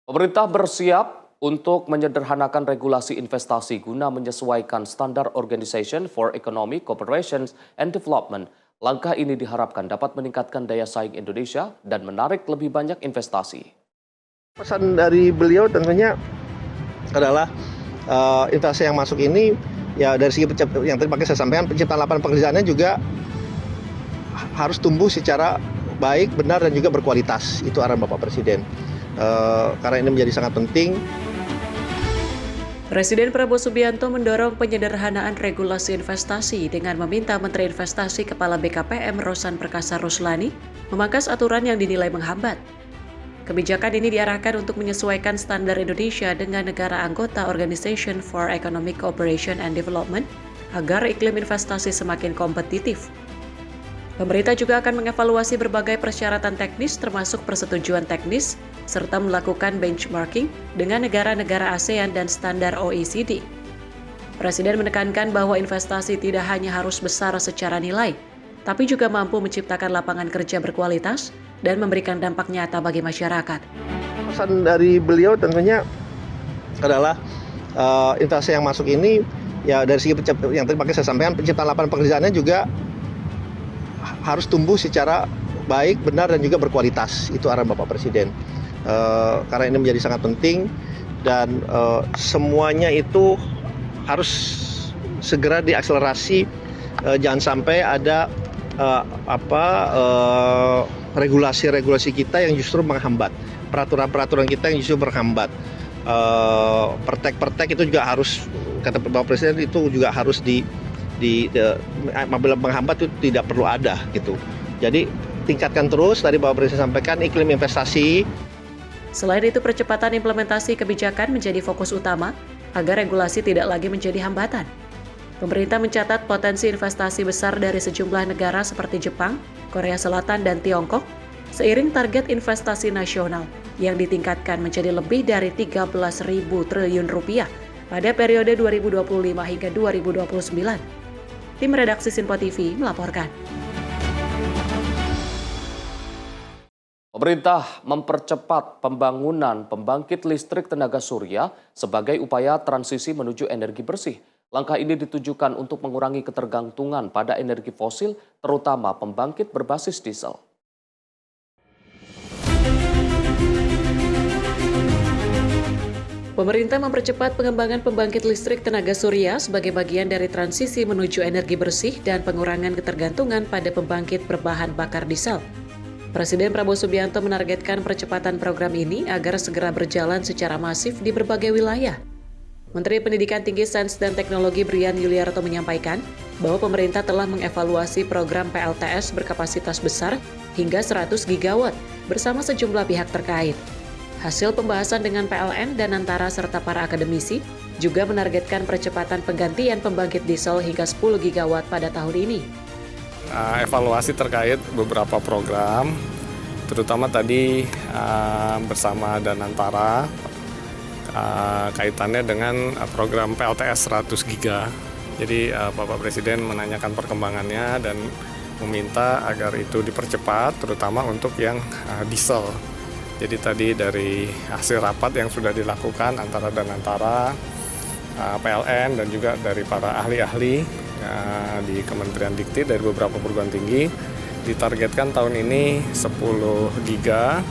Pemerintah bersiap untuk menyederhanakan regulasi investasi guna menyesuaikan standar Organization for Economic Cooperation and Development. Langkah ini diharapkan dapat meningkatkan daya saing Indonesia dan menarik lebih banyak investasi. Pesan dari beliau tentunya adalah investasi yang masuk ini ya dari segi yang tadi pakai saya sampaikan, penciptaan lapangan pekerjaannya juga harus tumbuh secara baik, benar dan juga berkualitas. Itu arahan Bapak Presiden. Karena ini menjadi sangat penting. Presiden Prabowo Subianto mendorong penyederhanaan regulasi investasi dengan meminta Menteri Investasi Kepala BKPM Rosan Perkasa Ruslani memangkas aturan yang dinilai menghambat. Kebijakan ini diarahkan untuk menyesuaikan standar Indonesia dengan negara anggota Organization for Economic Cooperation and Development agar iklim investasi semakin kompetitif. Pemerintah juga akan mengevaluasi berbagai persyaratan teknis termasuk persetujuan teknis serta melakukan benchmarking dengan negara-negara ASEAN dan standar OECD. Presiden menekankan bahwa investasi tidak hanya harus besar secara nilai, tapi juga mampu menciptakan lapangan kerja berkualitas dan memberikan dampak nyata bagi masyarakat. Pesan dari beliau tentunya adalah investasi yang masuk ini ya dari segi yang tadi pakai saya sampaikan, penciptaan lapangan pekerjaannya juga harus tumbuh secara baik, benar dan juga berkualitas. Itu arahan Bapak Presiden. Karena ini menjadi sangat penting dan semuanya itu harus segera diakselerasi. Jangan sampai ada regulasi-regulasi kita yang justru menghambat, peraturan-peraturan kita yang justru menghambat. Pertek-pertek itu juga harus, kata Bapak Presiden, itu juga harus apabila menghambat itu tidak perlu ada gitu. Jadi tingkatkan terus, tadi Bapak Presiden sampaikan, iklim investasi. Selain itu, percepatan implementasi kebijakan menjadi fokus utama agar regulasi tidak lagi menjadi hambatan. Pemerintah mencatat potensi investasi besar dari sejumlah negara seperti Jepang, Korea Selatan, dan Tiongkok, seiring target investasi nasional yang ditingkatkan menjadi lebih dari 13.000 triliun rupiah pada periode 2025 hingga 2029. Tim redaksi Sinpo TV melaporkan. Pemerintah mempercepat pembangunan pembangkit listrik tenaga surya sebagai upaya transisi menuju energi bersih. Langkah ini ditujukan untuk mengurangi ketergantungan pada energi fosil, terutama pembangkit berbasis diesel. Pemerintah mempercepat pengembangan pembangkit listrik tenaga surya sebagai bagian dari transisi menuju energi bersih dan pengurangan ketergantungan pada pembangkit berbahan bakar diesel. Presiden Prabowo Subianto menargetkan percepatan program ini agar segera berjalan secara masif di berbagai wilayah. Menteri Pendidikan Tinggi, Sains dan Teknologi Brian Yuliarto menyampaikan bahwa pemerintah telah mengevaluasi program PLTS berkapasitas besar hingga 100 gigawatt bersama sejumlah pihak terkait. Hasil pembahasan dengan PLN dan Antara serta para akademisi juga menargetkan percepatan penggantian pembangkit diesel hingga 10 gigawatt pada tahun ini. Evaluasi terkait beberapa program, terutama tadi bersama dan Antara, kaitannya dengan program PLTS 100 giga. Jadi Bapak Presiden menanyakan perkembangannya dan meminta agar itu dipercepat, terutama untuk yang diesel. Jadi tadi dari hasil rapat yang sudah dilakukan antara dan Antara, PLN dan juga dari para ahli-ahli di Kementerian Dikti dari beberapa perguruan tinggi, ditargetkan tahun ini 10 giga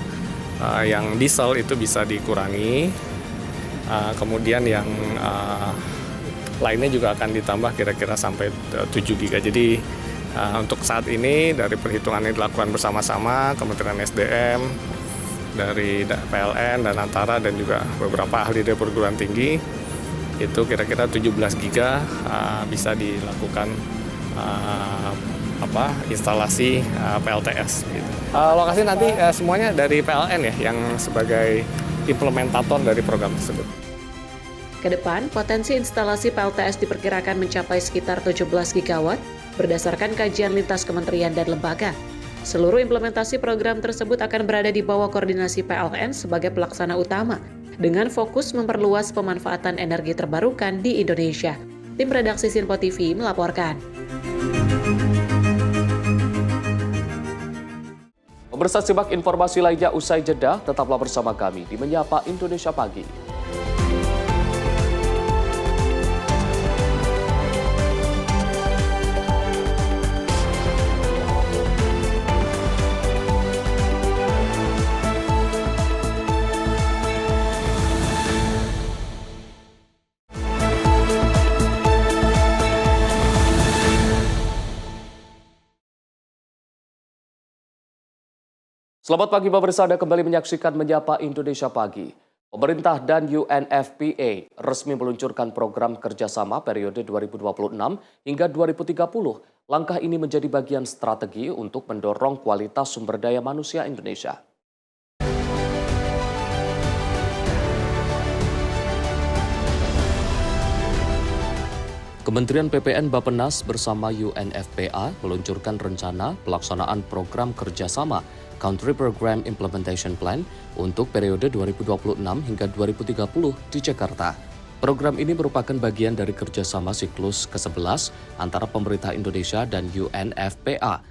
yang diesel itu bisa dikurangi, kemudian yang lainnya juga akan ditambah kira-kira sampai 7 giga. Jadi untuk saat ini dari perhitungan yang dilakukan bersama-sama Kementerian SDM, dari PLN dan Antara dan juga beberapa ahli dari perguruan tinggi, itu kira-kira 17 giga bisa dilakukan instalasi PLTS. Gitu. Lokasi nanti semuanya dari PLN ya yang sebagai implementator dari program tersebut. Kedepan, potensi instalasi PLTS diperkirakan mencapai sekitar 17 gigawatt berdasarkan kajian lintas kementerian dan lembaga. Seluruh implementasi program tersebut akan berada di bawah koordinasi PLN sebagai pelaksana utama, dengan fokus memperluas pemanfaatan energi terbarukan di Indonesia. Tim redaksi Sinpo TV melaporkan. Pemirsa, simak informasi lainnya usai jeda, tetaplah bersama kami di Menyapa Indonesia Pagi. Selamat pagi pemirsa, Anda kembali menyaksikan Menyapa Indonesia Pagi. Pemerintah dan UNFPA resmi meluncurkan program kerjasama periode 2026 hingga 2030. Langkah ini menjadi bagian strategi untuk mendorong kualitas sumber daya manusia Indonesia. Kementerian PPN Bappenas bersama UNFPA meluncurkan rencana pelaksanaan program kerjasama Country Program Implementation Plan untuk periode 2026 hingga 2030 di Jakarta. Program ini merupakan bagian dari kerjasama siklus ke-11 antara pemerintah Indonesia dan UNFPA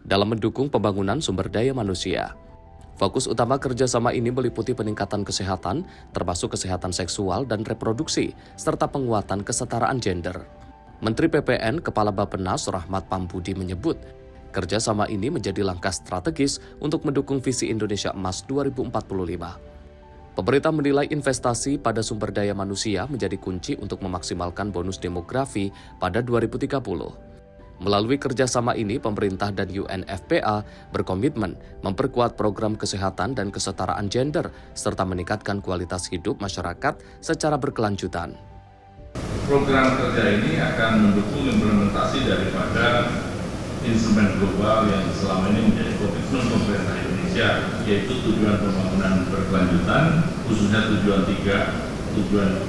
dalam mendukung pembangunan sumber daya manusia. Fokus utama kerjasama ini meliputi peningkatan kesehatan, termasuk kesehatan seksual dan reproduksi, serta penguatan kesetaraan gender. Menteri PPN Kepala Bappenas Rahmat Pambudi menyebut, kerjasama ini menjadi langkah strategis untuk mendukung visi Indonesia Emas 2045. Pemerintah menilai investasi pada sumber daya manusia menjadi kunci untuk memaksimalkan bonus demografi pada 2030. Melalui kerjasama ini, pemerintah dan UNFPA berkomitmen memperkuat program kesehatan dan kesetaraan gender, serta meningkatkan kualitas hidup masyarakat secara berkelanjutan. Program kerja ini akan mendukung implementasi daripada instrumen global yang selama ini menjadi komitmen pemerintah Indonesia, yaitu tujuan pembangunan berkelanjutan, khususnya tujuan 3, tujuan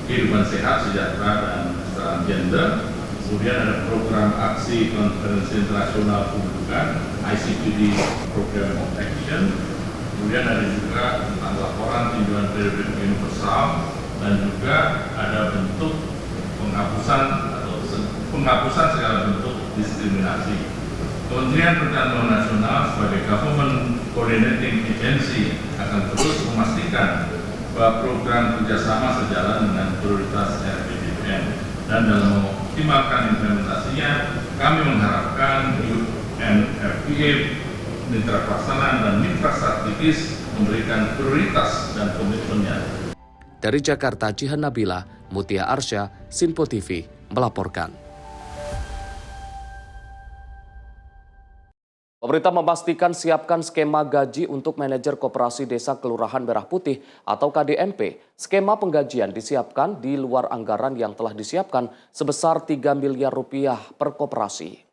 kehidupan sehat, sejahtera, dan kesetaraan gender. Kemudian ada program aksi konferensi internasional pendudukan, ICPD Program of Action. Kemudian ada juga tentang laporan tinjauan periode universal, dan juga ada bentuk penghapusan segala bentuk diskriminasi. Kementerian Pertanian Nasional sebagai Government Coordinating Agency akan terus memastikan bahwa program kerjasama sejalan dengan prioritas RPJMN, dan dalam mengoptimalkan implementasinya, kami mengharapkan UNFPA, mitra pelaksana dan mitra strategis memberikan prioritas dan komitmennya. Dari Jakarta, Jihan Nabila, Mutia Arsya, Sinpo TV melaporkan. Pemerintah memastikan siapkan skema gaji untuk manajer Koperasi Desa Kelurahan Merah Putih atau KDMP. Skema penggajian disiapkan di luar anggaran yang telah disiapkan sebesar 3 miliar rupiah per koperasi.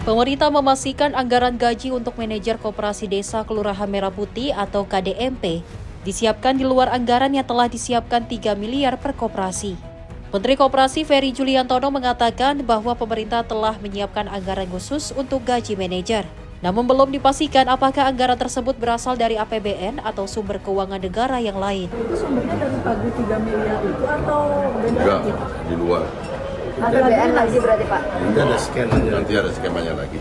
Pemerintah memastikan anggaran gaji untuk manajer Koperasi Desa Kelurahan Merah Putih atau KDMP disiapkan di luar anggaran yang telah disiapkan 3 miliar per koperasi. Menteri Koperasi Ferry Juliantono mengatakan bahwa pemerintah telah menyiapkan anggaran khusus untuk gaji manajer. Namun belum dipastikan apakah anggaran tersebut berasal dari APBN atau sumber keuangan negara yang lain. Itu sumbernya dari pagu 3 miliar itu atau beda lagi? Di luar. APBN lagi berarti Pak? Nanti ada skemanya. Nanti ada skemanya lagi.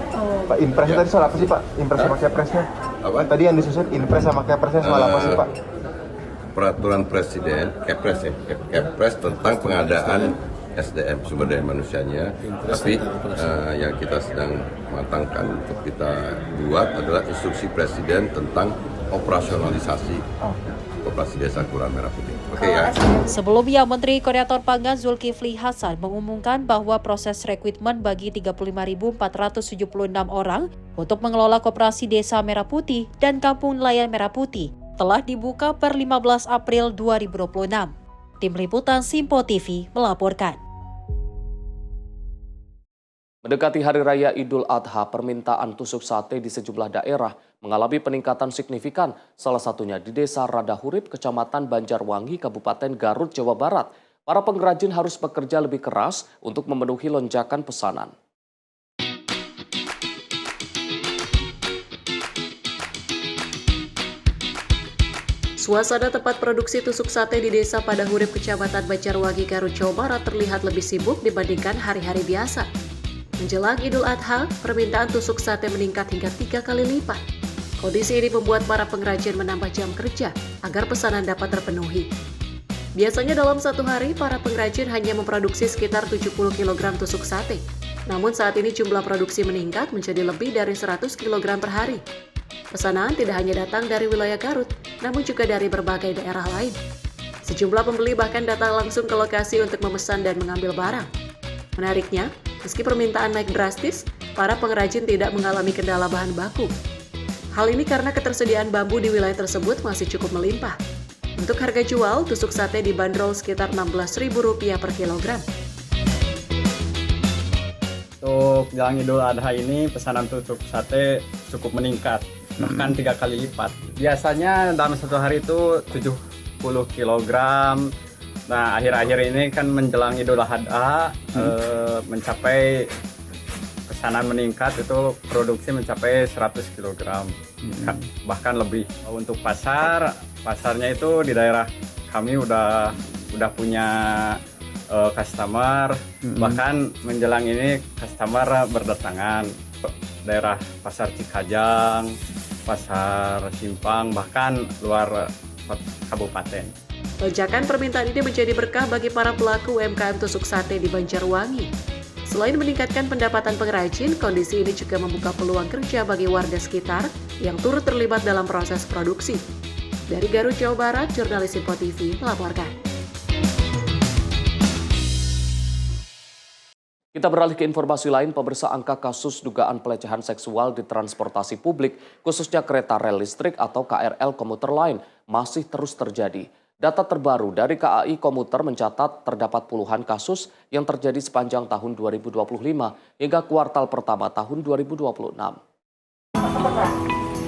Pak, Impres tadi soal apa sih Pak? Impres sama Kepresnya? Apa? Tadi yang disusun Impres sama Kepresnya soal apa sih Pak? Peraturan Presiden, Kepres ya, Kepres tentang pengadaan SDM, sumber daya manusianya. Tapi yang kita sedang matangkan untuk kita buat adalah instruksi Presiden tentang operasionalisasi Koperasi Desa Kelurahan Merah Putih. Oke ya. Sebelumnya, Menteri Koordinator Pangan Zulkifli Hasan mengumumkan bahwa proses rekrutmen bagi 35.476 orang untuk mengelola Koperasi Desa Merah Putih dan Kampung Nelayan Merah Putih telah dibuka per 15 April 2026. Tim Liputan Sinpo TV melaporkan. Mendekati Hari Raya Idul Adha, permintaan tusuk sate di sejumlah daerah mengalami peningkatan signifikan, salah satunya di Desa Radahurip, Kecamatan Banjarwangi, Kabupaten Garut, Jawa Barat. Para pengrajin harus bekerja lebih keras untuk memenuhi lonjakan pesanan. Suasana tempat produksi tusuk sate di Desa Padahurip, Kecamatan Banjarwangi, Garut, Jawa Barat terlihat lebih sibuk dibandingkan hari-hari biasa. Menjelang Idul Adha, permintaan tusuk sate meningkat hingga 3 kali lipat. Kondisi ini membuat para pengrajin menambah jam kerja agar pesanan dapat terpenuhi. Biasanya dalam satu hari, para pengrajin hanya memproduksi sekitar 70 kg tusuk sate. Namun saat ini jumlah produksi meningkat menjadi lebih dari 100 kg per hari. Pesanan tidak hanya datang dari wilayah Garut, namun juga dari berbagai daerah lain. Sejumlah pembeli bahkan datang langsung ke lokasi untuk memesan dan mengambil barang. Menariknya, meski permintaan naik drastis, para pengrajin tidak mengalami kendala bahan baku. Hal ini karena ketersediaan bambu di wilayah tersebut masih cukup melimpah. Untuk harga jual, tusuk sate dibanderol sekitar Rp16.000 per kilogram. Untuk jelang Idul Adha ini, pesanan tusuk sate cukup meningkat, bahkan 3 kali lipat. Biasanya dalam satu hari itu 70 kg. Nah, akhir-akhir ini kan menjelang Idul Adha, mencapai pesanan meningkat, itu produksi mencapai 100 kg, bahkan lebih. Untuk pasarnya itu di daerah kami udah punya customer, bahkan menjelang ini customer berdatangan daerah Pasar Cikajang, Pasar Simpang, bahkan luar kabupaten. Lonjakan permintaan ini menjadi berkah bagi para pelaku UMKM tusuk sate di Banjarwangi. Selain meningkatkan pendapatan pengrajin, kondisi ini juga membuka peluang kerja bagi warga sekitar yang turut terlibat dalam proses produksi. Dari Garut, Jawa Barat, jurnalis Info TV melaporkan. Kita beralih ke informasi lain, pemirsa. Angka kasus dugaan pelecehan seksual di transportasi publik, khususnya kereta rel listrik atau KRL komuter lain, masih terus terjadi. Data terbaru dari KAI Komuter mencatat terdapat puluhan kasus yang terjadi sepanjang tahun 2025 hingga kuartal pertama tahun 2026.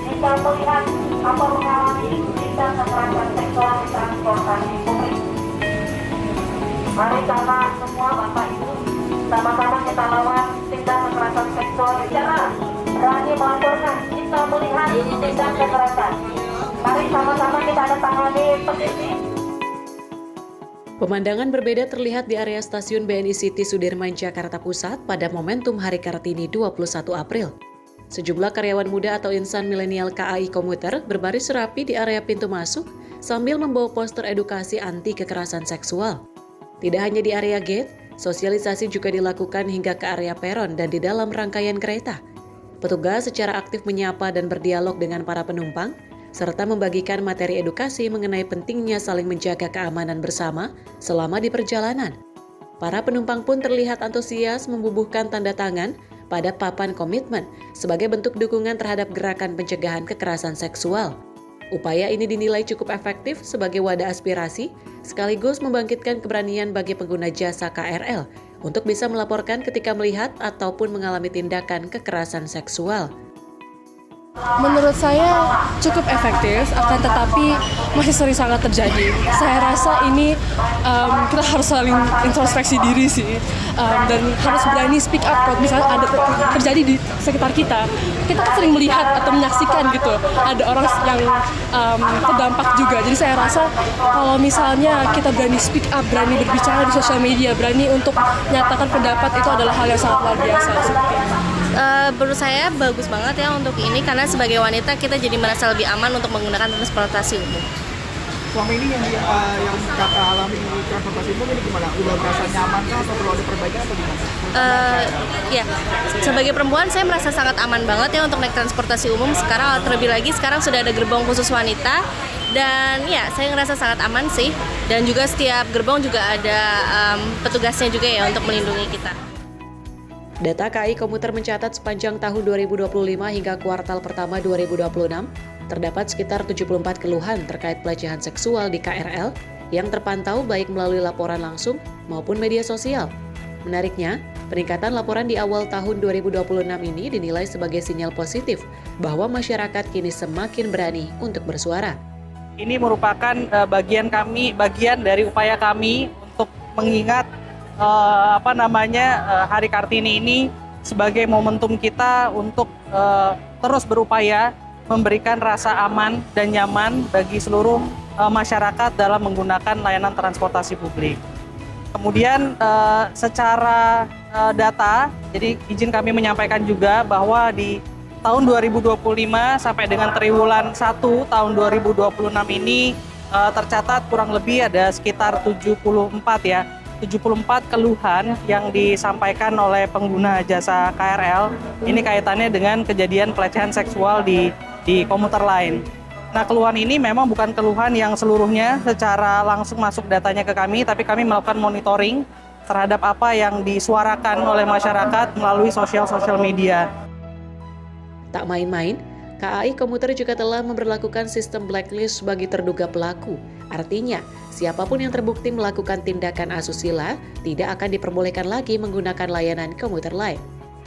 Jika melihat atau mengalami tindak kekerasan seksual di transportasi publik, mari sama semua Bapak Ibu, sama-sama kita lawan tindak kekerasan seksual. Bicara berani melaporkan jika melihat tindak kekerasan. Mari sama-sama kita tangani petisi. Pemandangan berbeda terlihat di area stasiun BNI City Sudirman, Jakarta Pusat pada momentum Hari Kartini 21 April. Sejumlah karyawan muda atau insan milenial KAI Komuter berbaris rapi di area pintu masuk sambil membawa poster edukasi anti kekerasan seksual. Tidak hanya di area gate, sosialisasi juga dilakukan hingga ke area peron dan di dalam rangkaian kereta. Petugas secara aktif menyapa dan berdialog dengan para penumpang, serta membagikan materi edukasi mengenai pentingnya saling menjaga keamanan bersama selama di perjalanan. Para penumpang pun terlihat antusias membubuhkan tanda tangan pada papan komitmen sebagai bentuk dukungan terhadap gerakan pencegahan kekerasan seksual. Upaya ini dinilai cukup efektif sebagai wadah aspirasi, sekaligus membangkitkan keberanian bagi pengguna jasa KRL untuk bisa melaporkan ketika melihat ataupun mengalami tindakan kekerasan seksual. Menurut saya cukup efektif, akan tetapi masih sering sangat terjadi. Saya rasa ini kita harus saling introspeksi diri sih, dan harus berani speak up kalau misalnya ada terjadi di sekitar kita. Kita kan sering melihat atau menyaksikan gitu, ada orang yang terdampak juga. Jadi saya rasa kalau misalnya kita berani speak up, berani berbicara di sosial media, berani untuk menyatakan pendapat, itu adalah hal yang sangat luar biasa. Seperti ini. Menurut saya bagus banget ya untuk ini, karena sebagai wanita kita jadi merasa lebih aman untuk menggunakan transportasi umum. Selama ini yang kakak alami di transportasi umum ini gimana? Udah merasa nyaman kah atau perlu ada perbaikan atau gimana? Ya, sebagai perempuan saya merasa sangat aman banget ya untuk naik transportasi umum. Sekarang terlebih lagi sekarang sudah ada gerbong khusus wanita, dan ya saya ngerasa sangat aman sih. Dan juga setiap gerbong juga ada petugasnya juga ya untuk melindungi kita. Data KAI Komuter mencatat sepanjang tahun 2025 hingga kuartal pertama 2026, terdapat sekitar 74 keluhan terkait pelecehan seksual di KRL yang terpantau baik melalui laporan langsung maupun media sosial. Menariknya, peningkatan laporan di awal tahun 2026 ini dinilai sebagai sinyal positif bahwa masyarakat kini semakin berani untuk bersuara. Ini merupakan bagian dari upaya kami untuk mengingat Hari Kartini ini sebagai momentum kita untuk terus berupaya memberikan rasa aman dan nyaman bagi seluruh masyarakat dalam menggunakan layanan transportasi publik. Kemudian secara data, jadi izin kami menyampaikan juga bahwa di tahun 2025 sampai dengan triwulan 1 tahun 2026 ini tercatat kurang lebih ada sekitar 74 keluhan yang disampaikan oleh pengguna jasa KRL. Ini kaitannya dengan kejadian pelecehan seksual di komuter lain. Nah, keluhan ini memang bukan keluhan yang seluruhnya secara langsung masuk datanya ke kami, tapi kami melakukan monitoring terhadap apa yang disuarakan oleh masyarakat melalui sosial media. Tak main-main, KAI Komuter juga telah memberlakukan sistem blacklist bagi terduga pelaku. Artinya, siapapun yang terbukti melakukan tindakan asusila tidak akan diperbolehkan lagi menggunakan layanan komuter lain.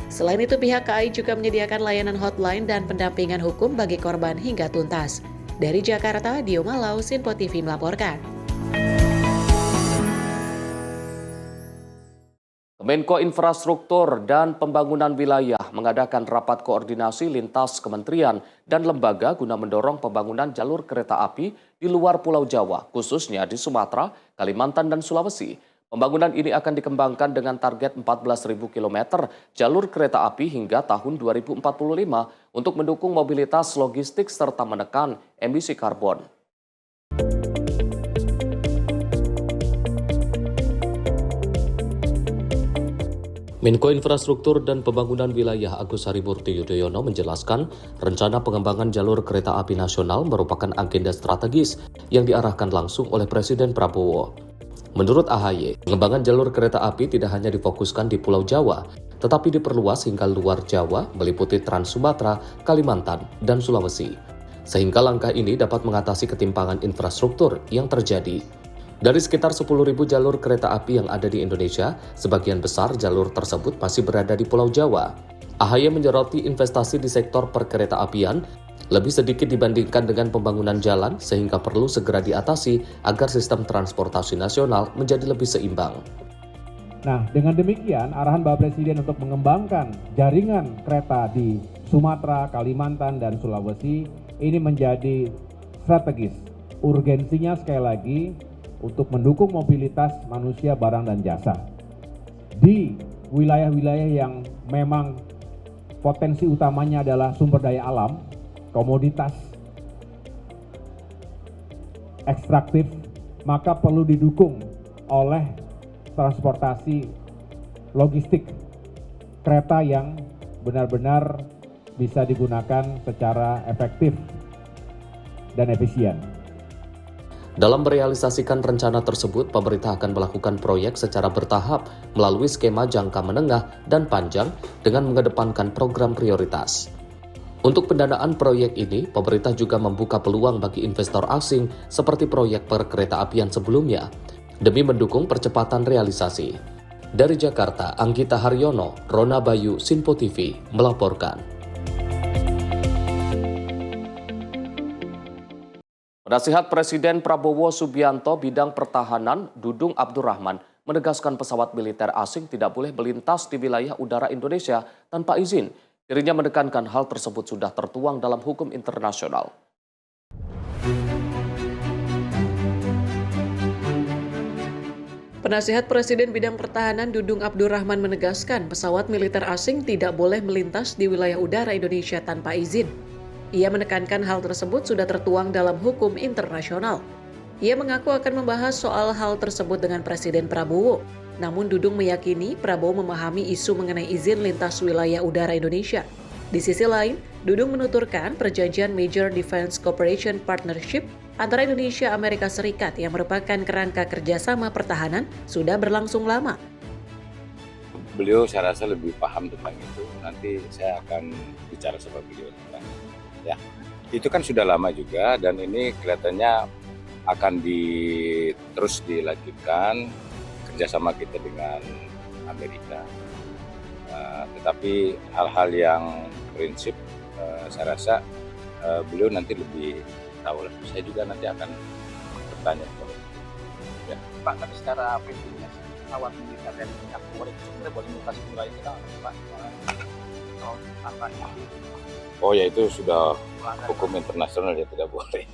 Selain itu, pihak KAI juga menyediakan layanan hotline dan pendampingan hukum bagi korban hingga tuntas. Dari Jakarta, Dio Malau, Sinpo TV melaporkan. Menko Infrastruktur dan Pembangunan Wilayah mengadakan rapat koordinasi lintas kementerian dan lembaga guna mendorong pembangunan jalur kereta api di luar Pulau Jawa, khususnya di Sumatera, Kalimantan, dan Sulawesi. Pembangunan ini akan dikembangkan dengan target 14.000 km jalur kereta api hingga tahun 2045 untuk mendukung mobilitas logistik serta menekan emisi karbon. Menko Infrastruktur dan Pembangunan Wilayah Agus Harimurti Yudhoyono menjelaskan rencana pengembangan jalur kereta api nasional merupakan agenda strategis yang diarahkan langsung oleh Presiden Prabowo. Menurut AHY, pengembangan jalur kereta api tidak hanya difokuskan di Pulau Jawa, tetapi diperluas hingga luar Jawa meliputi Trans Sumatera, Kalimantan, dan Sulawesi. Sehingga langkah ini dapat mengatasi ketimpangan infrastruktur yang terjadi. Dari sekitar 10.000 jalur kereta api yang ada di Indonesia, sebagian besar jalur tersebut masih berada di Pulau Jawa. AHY menyoroti investasi di sektor perkereta apian lebih sedikit dibandingkan dengan pembangunan jalan sehingga perlu segera diatasi agar sistem transportasi nasional menjadi lebih seimbang. Nah, dengan demikian arahan Bapak Presiden untuk mengembangkan jaringan kereta di Sumatera, Kalimantan, dan Sulawesi ini menjadi strategis. Urgensinya sekali lagi untuk mendukung mobilitas manusia, barang, dan jasa. Di wilayah-wilayah yang memang potensi utamanya adalah sumber daya alam, komoditas ekstraktif, maka perlu didukung oleh transportasi logistik kereta yang benar-benar bisa digunakan secara efektif dan efisien. Dalam merealisasikan rencana tersebut, pemerintah akan melakukan proyek secara bertahap melalui skema jangka menengah dan panjang dengan mengedepankan program prioritas. Untuk pendanaan proyek ini, pemerintah juga membuka peluang bagi investor asing seperti proyek perkereta apian sebelumnya, demi mendukung percepatan realisasi. Dari Jakarta, Anggita Haryono, Rona Bayu, Sinpo TV, melaporkan. Penasihat Presiden Prabowo Subianto bidang pertahanan, Dudung Abdurrahman, menegaskan pesawat militer asing tidak boleh melintas di wilayah udara Indonesia tanpa izin. Dirinya menekankan hal tersebut sudah tertuang dalam hukum internasional. Penasihat Presiden Bidang Pertahanan Dudung Abdurrahman menegaskan pesawat militer asing tidak boleh melintas di wilayah udara Indonesia tanpa izin. Ia menekankan hal tersebut sudah tertuang dalam hukum internasional. Ia mengaku akan membahas soal hal tersebut dengan Presiden Prabowo. Namun Dudung meyakini Prabowo memahami isu mengenai izin lintas wilayah udara Indonesia. Di sisi lain, Dudung menuturkan perjanjian Major Defense Cooperation Partnership antara Indonesia Amerika Serikat yang merupakan kerangka kerjasama pertahanan sudah berlangsung lama. Beliau saya rasa lebih paham tentang itu. Nanti saya akan bicara sama beliau tentang ya. Itu kan sudah lama juga dan ini kelihatannya akan terus dilanjutkan kerjasama kita dengan Amerika. Tetapi hal-hal yang prinsip saya rasa beliau nanti lebih tahu lah. Saya juga nanti akan bertanya. Ya. Pak, tapi secara prinsipnya pesawat militer dan minyak goreng itu sebenarnya boleh melintasi wilayah kita Pak? Oh ya, itu sudah hukum internasional ya, tidak boleh.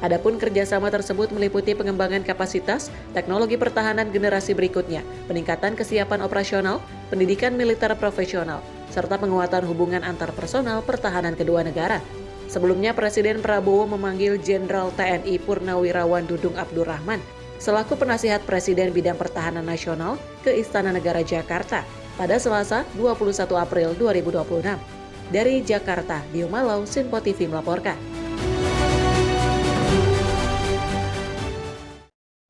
Adapun kerjasama tersebut meliputi pengembangan kapasitas, teknologi pertahanan generasi berikutnya, peningkatan kesiapan operasional, pendidikan militer profesional, serta penguatan hubungan antar personal pertahanan kedua negara. Sebelumnya, Presiden Prabowo memanggil Jenderal TNI Purnawirawan Dudung Abdurrahman selaku penasihat Presiden bidang pertahanan nasional ke Istana Negara Jakarta pada Selasa 21 April 2026. Dari Jakarta, Dio Malau, Sinpo TV melaporkan.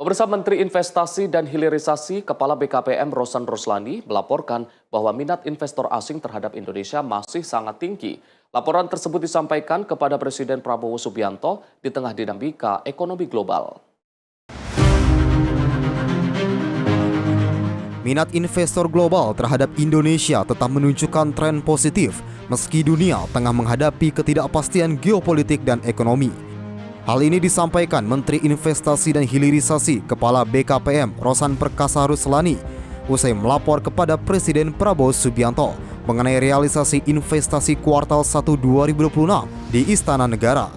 Pemirsa, Menteri Investasi dan Hilirisasi Kepala BKPM Rosan Roslani melaporkan bahwa minat investor asing terhadap Indonesia masih sangat tinggi. Laporan tersebut disampaikan kepada Presiden Prabowo Subianto di tengah dinamika ekonomi global. Minat investor global terhadap Indonesia tetap menunjukkan tren positif meski dunia tengah menghadapi ketidakpastian geopolitik dan ekonomi. Hal ini disampaikan Menteri Investasi dan Hilirisasi Kepala BKPM Rosan Perkasa Ruslani usai melapor kepada Presiden Prabowo Subianto mengenai realisasi investasi kuartal 1 2026 di Istana Negara.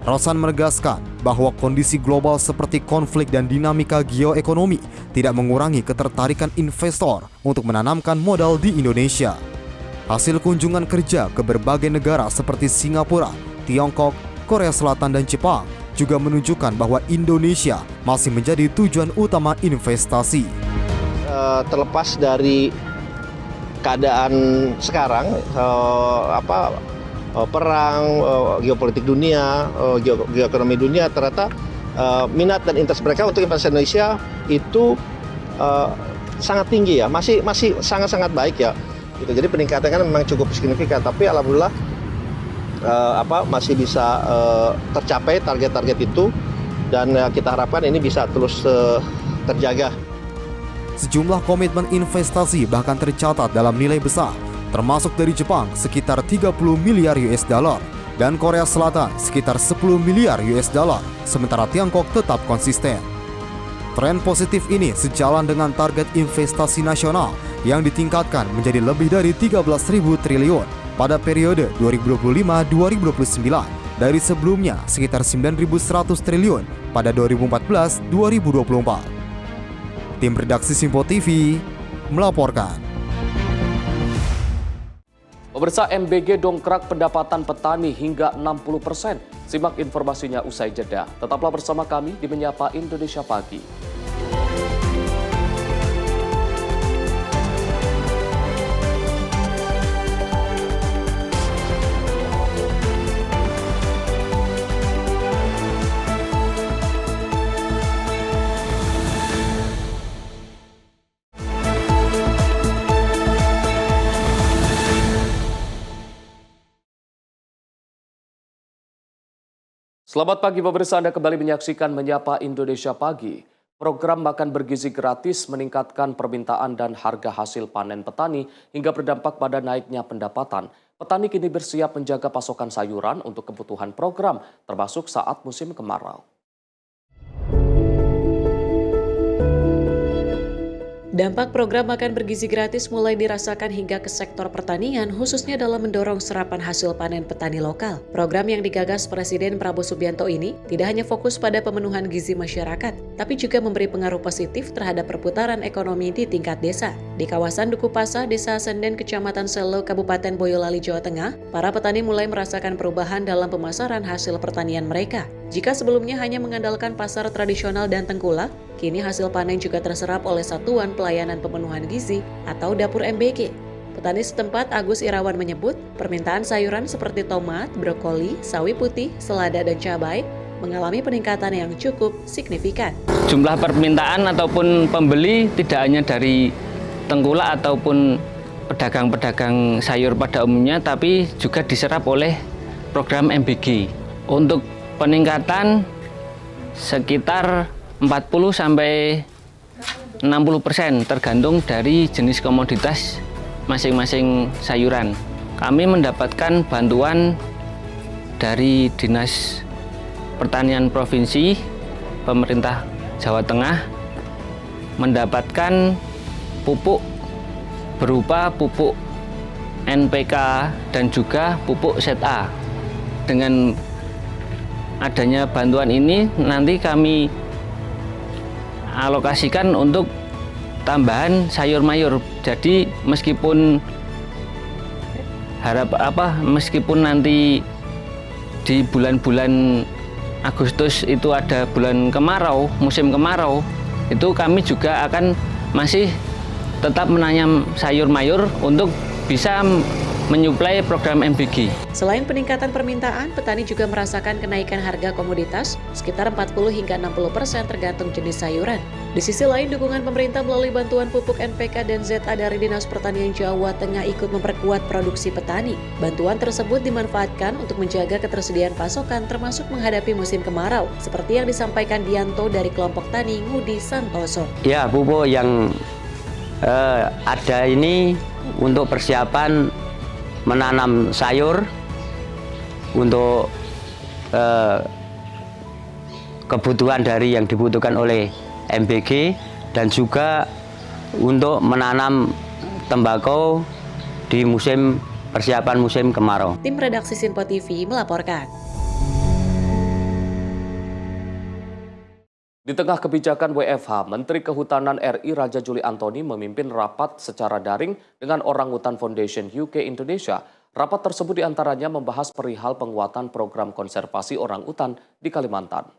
Rosan menegaskan bahwa kondisi global seperti konflik dan dinamika geoekonomi tidak mengurangi ketertarikan investor untuk menanamkan modal di Indonesia. Hasil kunjungan kerja ke berbagai negara seperti Singapura, Tiongkok, Korea Selatan dan Jepang juga menunjukkan bahwa Indonesia masih menjadi tujuan utama investasi. Terlepas dari keadaan sekarang, perang, geopolitik dunia, geoekonomi dunia, ternyata minat dan interest mereka untuk investasi Indonesia itu sangat tinggi ya, masih sangat baik ya. Gitu. Jadi peningkatannya kan memang cukup signifikan, tapi alhamdulillah masih bisa tercapai target-target itu, dan kita harapkan ini bisa terus terjaga. Sejumlah komitmen investasi bahkan tercatat dalam nilai besar, termasuk dari Jepang sekitar 30 miliar US dollar dan Korea Selatan sekitar 10 miliar US dollar, sementara Tiongkok tetap konsisten. Tren positif ini sejalan dengan target investasi nasional yang ditingkatkan menjadi lebih dari 13.000 triliun pada periode 2025-2029 dari sebelumnya sekitar 9.100 triliun pada 2014-2024. Tim redaksi Sinpo TV melaporkan. Pemirsa, MBG dongkrak pendapatan petani hingga 60%. Simak informasinya usai jeda. Tetaplah bersama kami di Menyapa Indonesia Pagi. Selamat pagi pemirsa, Anda kembali menyaksikan Menyapa Indonesia Pagi. Program makan bergizi gratis meningkatkan permintaan dan harga hasil panen petani hingga berdampak pada naiknya pendapatan. Petani kini bersiap menjaga pasokan sayuran untuk kebutuhan program, termasuk saat musim kemarau. Dampak program makan bergizi gratis mulai dirasakan hingga ke sektor pertanian, khususnya dalam mendorong serapan hasil panen petani lokal. Program yang digagas Presiden Prabowo Subianto ini tidak hanya fokus pada pemenuhan gizi masyarakat, tapi juga memberi pengaruh positif terhadap perputaran ekonomi di tingkat desa. Di kawasan Duku Pasa, Desa Senden, Kecamatan Selo, Kabupaten Boyolali, Jawa Tengah, para petani mulai merasakan perubahan dalam pemasaran hasil pertanian mereka. Jika sebelumnya hanya mengandalkan pasar tradisional dan tengkulak, kini hasil panen juga terserap oleh Satuan Pelayanan Pemenuhan Gizi atau Dapur MBG. Petani setempat Agus Irawan menyebut, permintaan sayuran seperti tomat, brokoli, sawi putih, selada, dan cabai mengalami peningkatan yang cukup signifikan. Jumlah permintaan ataupun pembeli tidak hanya dari tengkulak ataupun pedagang-pedagang sayur pada umumnya, tapi juga diserap oleh program MBG. Untuk peningkatan sekitar 40-60% tergantung dari jenis komoditas masing-masing sayuran. Kami mendapatkan bantuan dari Dinas Pertanian Provinsi, pemerintah Jawa Tengah, mendapatkan pupuk berupa pupuk NPK dan juga pupuk ZA. Dengan adanya bantuan ini nanti kami alokasikan untuk tambahan sayur mayur. Jadi meskipun meskipun nanti di bulan-bulan Agustus itu ada bulan kemarau, musim kemarau, itu kami juga akan masih tetap menanam sayur mayur untuk bisa menyuplai program MBG. Selain peningkatan permintaan, petani juga merasakan kenaikan harga komoditas sekitar 40 hingga 60% tergantung jenis sayuran. Di sisi lain, dukungan pemerintah melalui bantuan pupuk NPK dan ZA dari Dinas Pertanian Jawa Tengah ikut memperkuat produksi petani. Bantuan tersebut dimanfaatkan untuk menjaga ketersediaan pasokan termasuk menghadapi musim kemarau, seperti yang disampaikan Dianto dari kelompok tani Ngudi Santoso. Ya, pupuk yang ada ini untuk persiapan menanam sayur untuk kebutuhan dari yang dibutuhkan oleh MBG dan juga untuk menanam tembakau di persiapan musim kemarau. Tim redaksi Sinpo TV melaporkan. Di tengah kebijakan WFH, Menteri Kehutanan RI Raja Juli Antoni memimpin rapat secara daring dengan Orangutan Foundation UK Indonesia. Rapat tersebut diantaranya membahas perihal penguatan program konservasi orangutan di Kalimantan.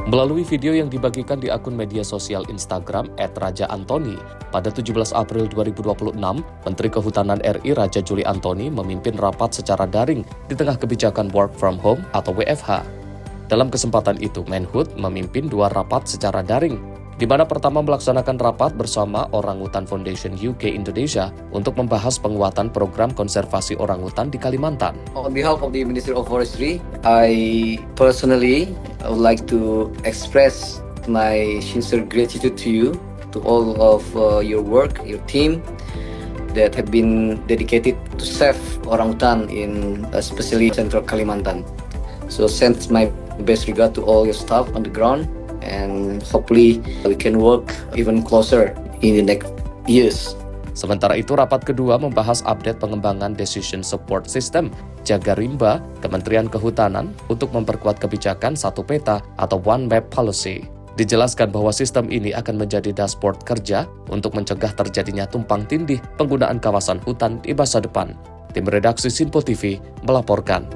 Melalui video yang dibagikan di akun media sosial Instagram @rajaantoni, pada 17 April 2026, Menteri Kehutanan RI Raja Juli Antoni memimpin rapat secara daring di tengah kebijakan work from home atau WFH. Dalam kesempatan itu, Menhub memimpin 2 rapat secara daring, di mana pertama melaksanakan rapat bersama Orangutan Foundation UK Indonesia untuk membahas penguatan program konservasi orangutan di Kalimantan. On behalf of the Ministry of Forestry, I personally would like to express my sincere gratitude to you, to all of your work, your team that have been dedicated to save orangutan in especially Central Kalimantan. So send my best regard to all your staff on the ground, and hopefully we can work even closer in the next years. Sementara itu, rapat kedua membahas update pengembangan Decision Support System Jagarimba Kementerian Kehutanan untuk memperkuat kebijakan satu peta atau One Map Policy. Dijelaskan bahwa sistem ini akan menjadi dashboard kerja untuk mencegah terjadinya tumpang tindih penggunaan kawasan hutan di masa depan. Tim redaksi Sinpo TV melaporkan.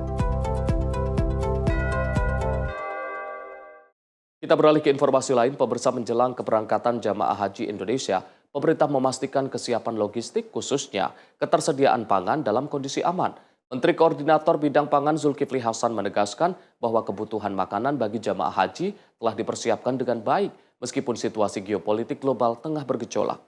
Kita beralih ke informasi lain. Pemirsa, menjelang keberangkatan jamaah haji Indonesia, pemerintah memastikan kesiapan logistik khususnya ketersediaan pangan dalam kondisi aman. Menteri Koordinator Bidang Pangan Zulkifli Hasan menegaskan bahwa kebutuhan makanan bagi jamaah haji telah dipersiapkan dengan baik meskipun situasi geopolitik global tengah bergejolak.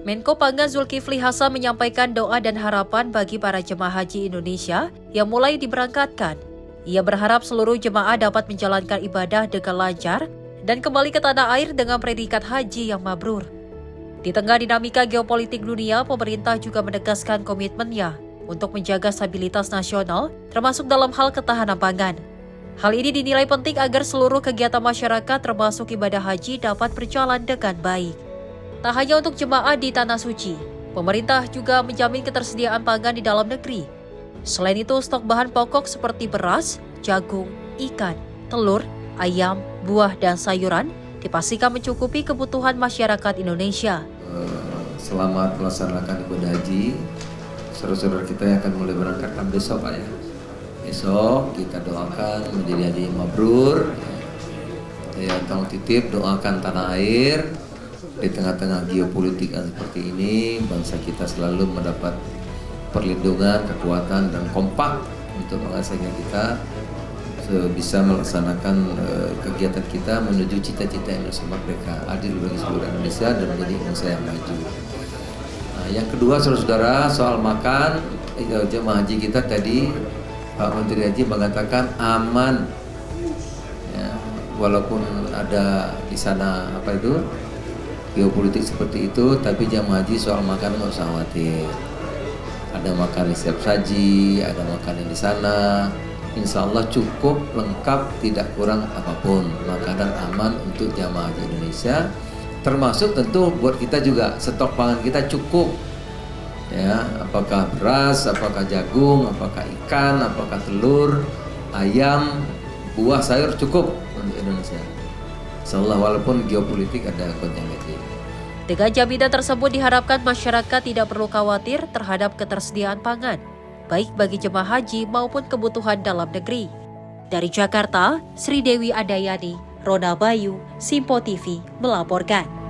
Menko Pangan Zulkifli Hasan menyampaikan doa dan harapan bagi para jemaah haji Indonesia yang mulai diberangkatkan. Ia berharap seluruh jemaah dapat menjalankan ibadah dengan lancar dan kembali ke tanah air dengan predikat haji yang mabrur. Di tengah dinamika geopolitik dunia, pemerintah juga menegaskan komitmennya untuk menjaga stabilitas nasional, termasuk dalam hal ketahanan pangan. Hal ini dinilai penting agar seluruh kegiatan masyarakat termasuk ibadah haji dapat berjalan dengan baik. Tak hanya untuk jemaah di Tanah Suci, pemerintah juga menjamin ketersediaan pangan di dalam negeri. Selain itu, stok bahan pokok seperti beras, jagung, ikan, telur, ayam, buah, dan sayuran dipastikan mencukupi kebutuhan masyarakat Indonesia. Selamat melaksanakan ibadah haji. Saudara-saudara kita yang akan mulai berangkat besok, Pak ya. Besok kita doakan menjadi haji mabrur. Ya, tolong titip doakan tanah air di tengah-tengah geopolitik yang seperti ini, bangsa kita selalu mendapat perlindungan, kekuatan, dan kompak untuk mengasahkan kita bisa melaksanakan kegiatan kita menuju cita-cita Indonesia merdeka, adil bagi seluruh Indonesia dan menjadi bangsa yang maju. Nah, yang kedua, saudara-saudara, soal makan, jemaah haji kita tadi Pak Menteri Haji mengatakan aman, ya, walaupun ada di sana geopolitik seperti itu, tapi jemaah haji soal makan nggak usah khawatir. Ada makanan siap saji, ada makanan di sana. Insya Allah cukup, lengkap, tidak kurang apapun. Makanan aman untuk jamaah Indonesia. Termasuk tentu buat kita juga, stok pangan kita cukup. Ya, apakah beras, apakah jagung, apakah ikan, apakah telur, ayam, buah, sayur cukup untuk Indonesia. Insyaallah, walaupun geopolitik ada gonjang-ganjing. Dengan jaminan tersebut diharapkan masyarakat tidak perlu khawatir terhadap ketersediaan pangan, baik bagi jemaah haji maupun kebutuhan dalam negeri. Dari Jakarta, Sri Dewi Adayani, Rona Bayu, Simpo TV melaporkan.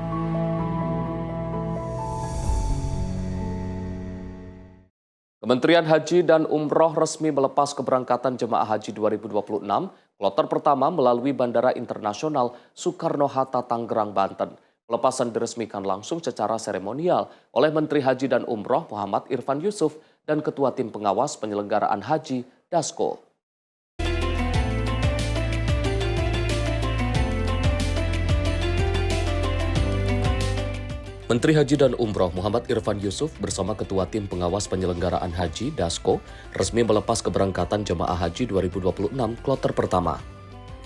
Kementerian Haji dan Umroh resmi melepas keberangkatan jemaah haji 2026 kloter pertama melalui Bandara Internasional Soekarno-Hatta, Tangerang, Banten. Pelepasan diresmikan langsung secara seremonial oleh Menteri Haji dan Umroh Muhammad Irfan Yusuf dan Ketua Tim Pengawas Penyelenggaraan Haji, Dasko. Menteri Haji dan Umroh Muhammad Irfan Yusuf bersama Ketua Tim Pengawas Penyelenggaraan Haji, Dasko, resmi melepas keberangkatan jemaah haji 2026 kloter pertama.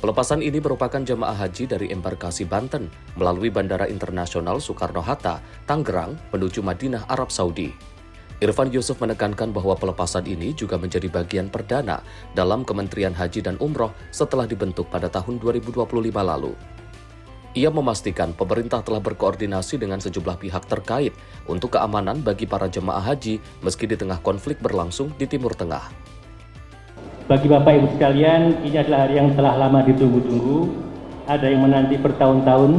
Pelepasan ini merupakan jemaah haji dari embarkasi Banten melalui Bandara Internasional Soekarno-Hatta, Tangerang, menuju Madinah, Arab Saudi. Irfan Yusuf menekankan bahwa pelepasan ini juga menjadi bagian perdana dalam Kementerian Haji dan Umroh setelah dibentuk pada tahun 2025 lalu. Ia memastikan pemerintah telah berkoordinasi dengan sejumlah pihak terkait untuk keamanan bagi para jemaah haji meski di tengah konflik berlangsung di Timur Tengah. Bagi Bapak Ibu sekalian, ini adalah hari yang telah lama ditunggu-tunggu. Ada yang menanti bertahun-tahun,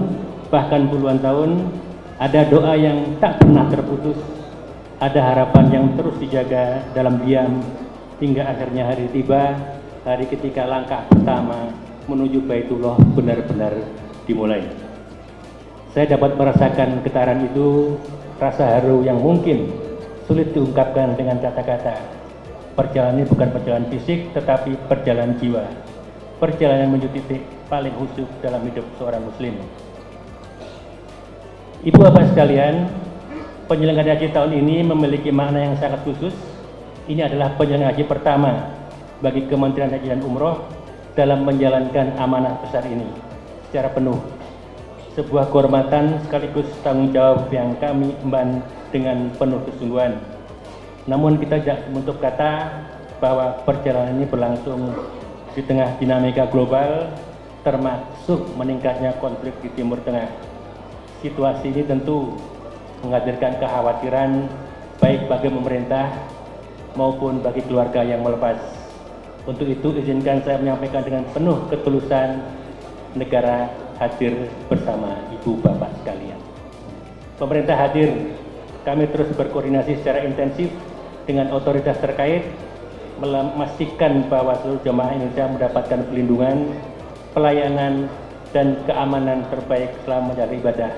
bahkan puluhan tahun. Ada doa yang tak pernah terputus. Ada harapan yang terus dijaga dalam diam hingga akhirnya hari tiba, hari ketika langkah pertama menuju Baitullah benar-benar dimulai. Saya dapat merasakan getaran itu, rasa haru yang mungkin sulit diungkapkan dengan kata-kata. Perjalanan ini bukan perjalanan fisik, tetapi perjalanan jiwa. Perjalanan menuju titik paling khusyuk dalam hidup seorang muslim. Ibu bapak sekalian, penyelenggaraan haji tahun ini memiliki makna yang sangat khusus. Ini adalah penyelenggaraan haji pertama bagi Kementerian Haji dan Umroh dalam menjalankan amanah besar ini secara penuh. Sebuah kehormatan sekaligus tanggung jawab yang kami emban dengan penuh kesungguhan. Namun kita tidak menutup kata bahwa perjalanan ini berlangsung di tengah dinamika global, termasuk meningkatnya konflik di Timur Tengah. Situasi ini tentu menghadirkan kekhawatiran baik bagi pemerintah maupun bagi keluarga yang melepas. Untuk itu izinkan saya menyampaikan dengan penuh ketulusan, negara hadir bersama ibu bapak sekalian. Pemerintah hadir, kami terus berkoordinasi secara intensif dengan otoritas terkait, memastikan bahwa seluruh jemaah Indonesia mendapatkan perlindungan, pelayanan, dan keamanan terbaik selama menjalani ibadah.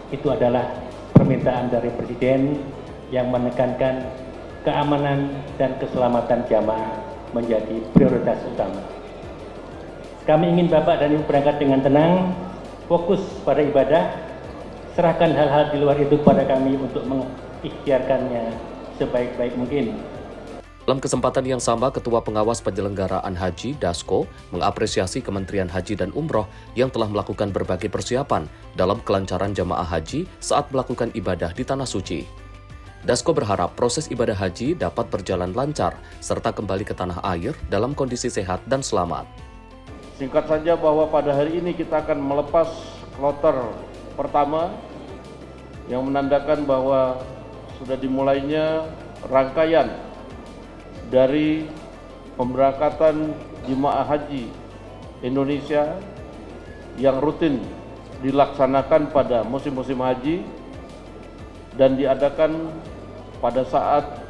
Itu adalah permintaan dari Presiden yang menekankan keamanan dan keselamatan jamaah menjadi prioritas utama. Kami ingin Bapak dan Ibu berangkat dengan tenang, fokus pada ibadah, serahkan hal-hal di luar itu pada kami untuk mengikhtiarkannya sebaik-baik mungkin. Dalam kesempatan yang sama, Ketua Pengawas Penyelenggaraan Haji, Dasko, mengapresiasi Kementerian Haji dan Umroh yang telah melakukan berbagai persiapan dalam kelancaran jamaah haji saat melakukan ibadah di Tanah Suci. Dasko berharap proses ibadah haji dapat berjalan lancar serta kembali ke tanah air dalam kondisi sehat dan selamat. Singkat saja bahwa pada hari ini kita akan melepas kloter pertama yang menandakan bahwa sudah dimulainya rangkaian dari pemberangkatan jemaah haji Indonesia yang rutin dilaksanakan pada musim-musim haji dan diadakan pada saat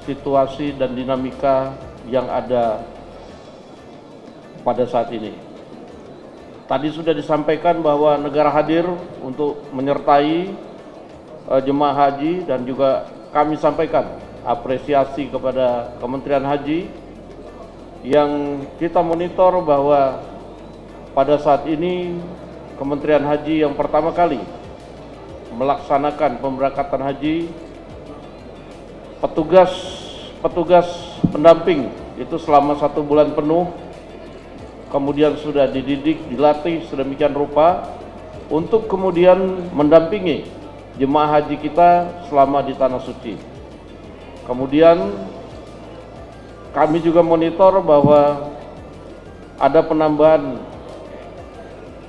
situasi dan dinamika yang ada pada saat ini. Tadi sudah disampaikan bahwa negara hadir untuk menyertai jemaah haji dan juga kami sampaikan apresiasi kepada Kementerian Haji yang kita monitor bahwa pada saat ini Kementerian Haji yang pertama kali melaksanakan pemberangkatan haji, petugas pendamping itu selama 1 bulan penuh, kemudian sudah dididik, dilatih sedemikian rupa untuk kemudian mendampingi jemaah haji kita selama di Tanah Suci. Kemudian kami juga monitor bahwa ada penambahan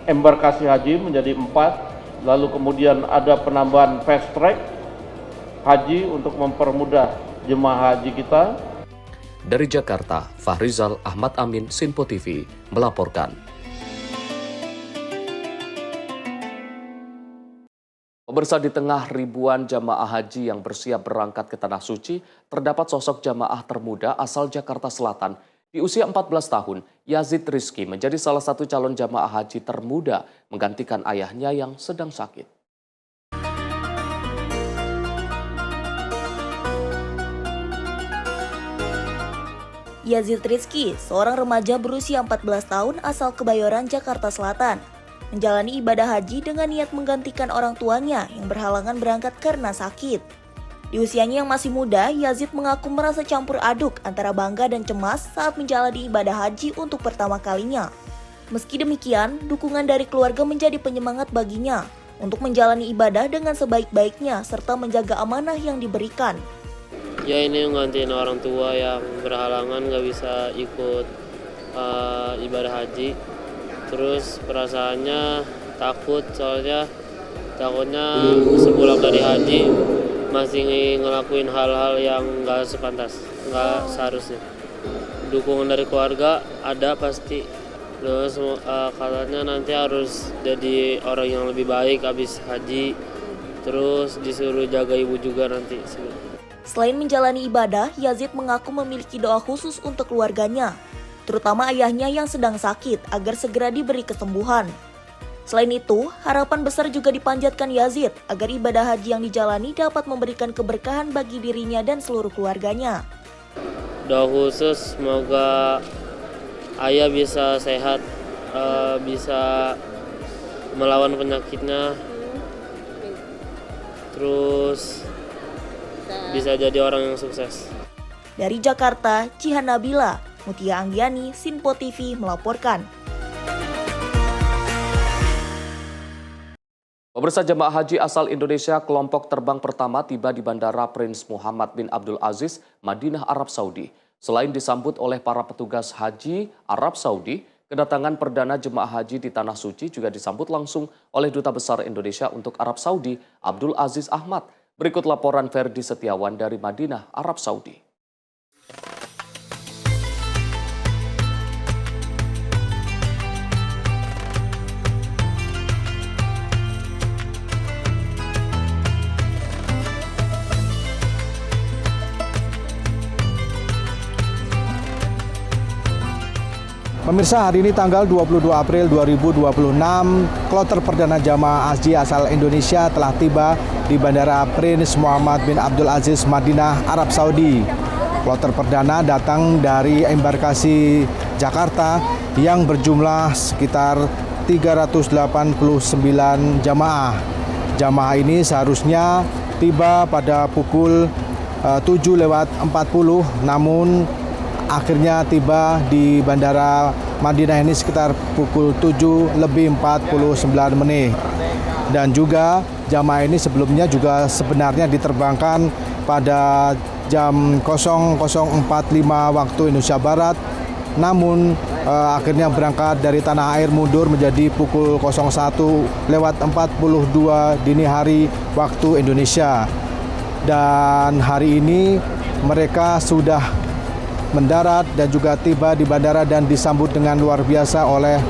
embarkasi haji menjadi 4, lalu kemudian ada penambahan fast track haji untuk mempermudah jemaah haji kita. Dari Jakarta, Fahrizal Ahmad Amin, Sinpo TV, melaporkan. Pemirsa, di tengah ribuan jamaah haji yang bersiap berangkat ke Tanah Suci, terdapat sosok jamaah termuda asal Jakarta Selatan. Di usia 14 tahun, Yazid Rizky menjadi salah satu calon jamaah haji termuda menggantikan ayahnya yang sedang sakit. Yazid Rizky, seorang remaja berusia 14 tahun asal Kebayoran, Jakarta Selatan, menjalani ibadah haji dengan niat menggantikan orang tuanya yang berhalangan berangkat karena sakit. Di usianya yang masih muda, Yazid mengaku merasa campur aduk antara bangga dan cemas saat menjalani ibadah haji untuk pertama kalinya. Meski demikian, dukungan dari keluarga menjadi penyemangat baginya untuk menjalani ibadah dengan sebaik-baiknya serta menjaga amanah yang diberikan. Ya, ini menggantiin orang tua yang berhalangan nggak bisa ikut ibadah haji. Terus perasaannya takut, soalnya takutnya sepulang dari haji masih ngelakuin hal-hal yang nggak sepantas, nggak seharusnya. Dukungan dari keluarga ada pasti. Terus katanya nanti harus jadi orang yang lebih baik habis haji. Terus disuruh jaga ibu juga nanti. Selain menjalani ibadah, Yazid mengaku memiliki doa khusus untuk keluarganya, terutama ayahnya yang sedang sakit agar segera diberi kesembuhan. Selain itu, harapan besar juga dipanjatkan Yazid agar ibadah haji yang dijalani dapat memberikan keberkahan bagi dirinya dan seluruh keluarganya. Doa khusus semoga ayah bisa sehat, bisa melawan penyakitnya, terus bisa jadi orang yang sukses. Dari Jakarta, Jihan Nabila, Mutia Anggiani, Sinpo TV melaporkan. Pemirsa, jemaah haji asal Indonesia kelompok terbang pertama tiba di Bandara Prince Muhammad bin Abdul Aziz, Madinah, Arab Saudi. Selain disambut oleh para petugas haji Arab Saudi, kedatangan perdana jemaah haji di Tanah Suci juga disambut langsung oleh Duta Besar Indonesia untuk Arab Saudi, Abdul Aziz Ahmad. Berikut laporan Ferdi Setiawan dari Madinah, Arab Saudi. Pemirsa, hari ini tanggal 22 April 2026, kloter perdana jamaah haji asal Indonesia telah tiba di Bandara Prince Muhammad bin Abdul Aziz, Madinah, Arab Saudi. Kloter perdana datang dari embarkasi Jakarta yang berjumlah sekitar 389 jamaah. Jamaah ini seharusnya tiba pada pukul 7:40, namun akhirnya tiba di Bandara Madinah ini sekitar pukul 7:49 menit. Dan juga jamaah ini sebelumnya juga sebenarnya diterbangkan pada jam 00.45 waktu Indonesia Barat. Namun akhirnya berangkat dari tanah air mundur menjadi pukul 01:42 dini hari waktu Indonesia. Dan hari ini mereka sudah mendarat dan juga tiba di bandara dan disambut dengan luar biasa oleh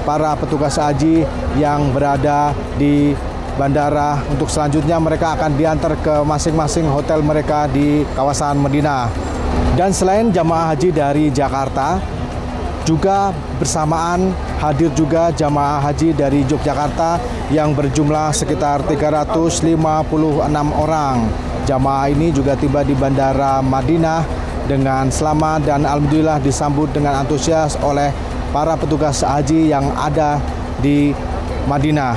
para petugas haji yang berada di bandara. Untuk selanjutnya mereka akan diantar ke masing-masing hotel mereka di kawasan Madinah. Dan selain jamaah haji dari Jakarta, juga bersamaan hadir juga jamaah haji dari Yogyakarta yang berjumlah sekitar 356 orang. Jamaah ini juga tiba di Bandara Madinah dengan selamat dan alhamdulillah disambut dengan antusias oleh para petugas haji yang ada di Madinah.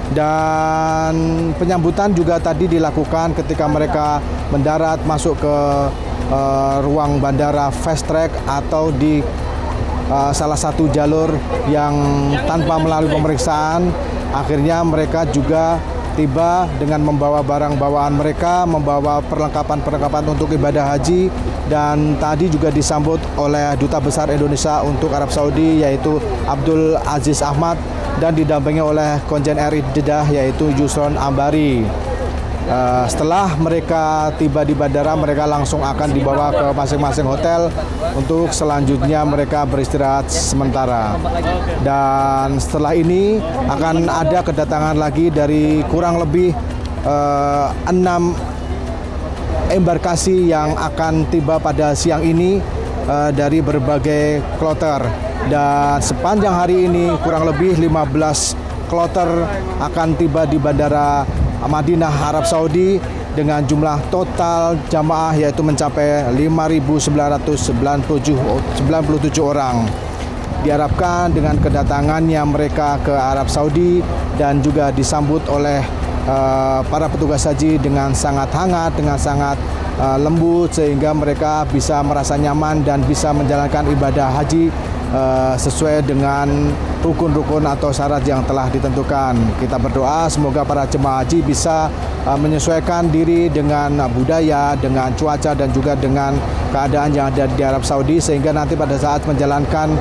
Dan penyambutan juga tadi dilakukan ketika mereka mendarat masuk ke ruang bandara fast track atau di salah satu jalur yang tanpa melalui pemeriksaan. Akhirnya mereka juga tiba dengan membawa barang bawaan mereka, membawa perlengkapan-perlengkapan untuk ibadah haji, dan tadi juga disambut oleh Duta Besar Indonesia untuk Arab Saudi yaitu Abdul Aziz Ahmad dan didampingi oleh Konjen RI Jeddah yaitu Yusron Ambari. Setelah mereka tiba di bandara, mereka langsung akan dibawa ke masing-masing hotel untuk selanjutnya mereka beristirahat sementara. Dan setelah ini akan ada kedatangan lagi dari kurang lebih 6 embarkasi yang akan tiba pada siang ini dari berbagai kloter. Dan sepanjang hari ini kurang lebih 15 kloter akan tiba di Bandara Madinah, Arab Saudi dengan jumlah total jamaah yaitu mencapai 5.997 orang. Diharapkan dengan kedatangannya mereka ke Arab Saudi dan juga disambut oleh para petugas haji dengan sangat hangat, dengan sangat lembut sehingga mereka bisa merasa nyaman dan bisa menjalankan ibadah haji sesuai dengan rukun-rukun atau syarat yang telah ditentukan. Kita berdoa semoga para jemaah haji bisa menyesuaikan diri dengan budaya, dengan cuaca dan juga dengan keadaan yang ada di Arab Saudi sehingga nanti pada saat menjalankan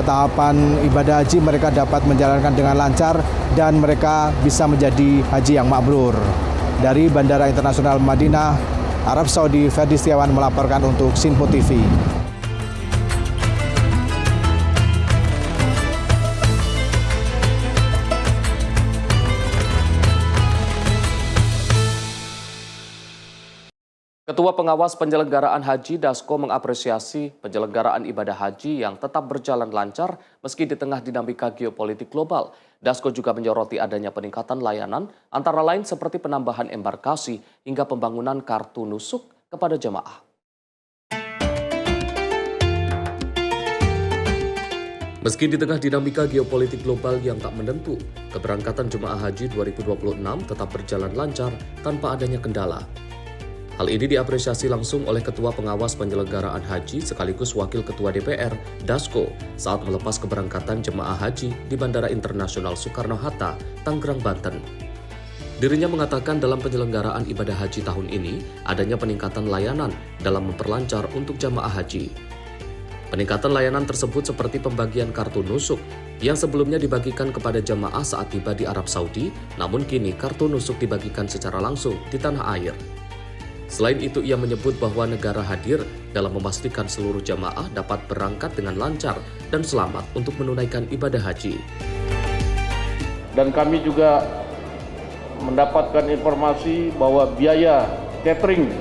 tahapan ibadah haji mereka dapat menjalankan dengan lancar dan mereka bisa menjadi haji yang mabrur. Dari Bandara Internasional Madinah, Arab Saudi, Ferdi Setiawan melaporkan untuk Sinpo TV. Ketua Pengawas Penyelenggaraan Haji Dasko mengapresiasi penyelenggaraan ibadah haji yang tetap berjalan lancar meski di tengah dinamika geopolitik global. Dasko juga menyoroti adanya peningkatan layanan antara lain seperti penambahan embarkasi hingga pembangunan kartu nusuk kepada jemaah. Meski di tengah dinamika geopolitik global yang tak menentu, keberangkatan jemaah haji 2026 tetap berjalan lancar tanpa adanya kendala. Hal ini diapresiasi langsung oleh Ketua Pengawas Penyelenggaraan Haji sekaligus Wakil Ketua DPR, Dasko, saat melepas keberangkatan jemaah haji di Bandara Internasional Soekarno-Hatta, Tangerang, Banten. Dirinya mengatakan dalam penyelenggaraan ibadah haji tahun ini, adanya peningkatan layanan dalam memperlancar untuk jemaah haji. Peningkatan layanan tersebut seperti pembagian kartu nusuk yang sebelumnya dibagikan kepada jemaah saat tiba di Arab Saudi, namun kini kartu nusuk dibagikan secara langsung di tanah air. Selain itu, ia menyebut bahwa negara hadir dalam memastikan seluruh jamaah dapat berangkat dengan lancar dan selamat untuk menunaikan ibadah haji. Dan kami juga mendapatkan informasi bahwa biaya catering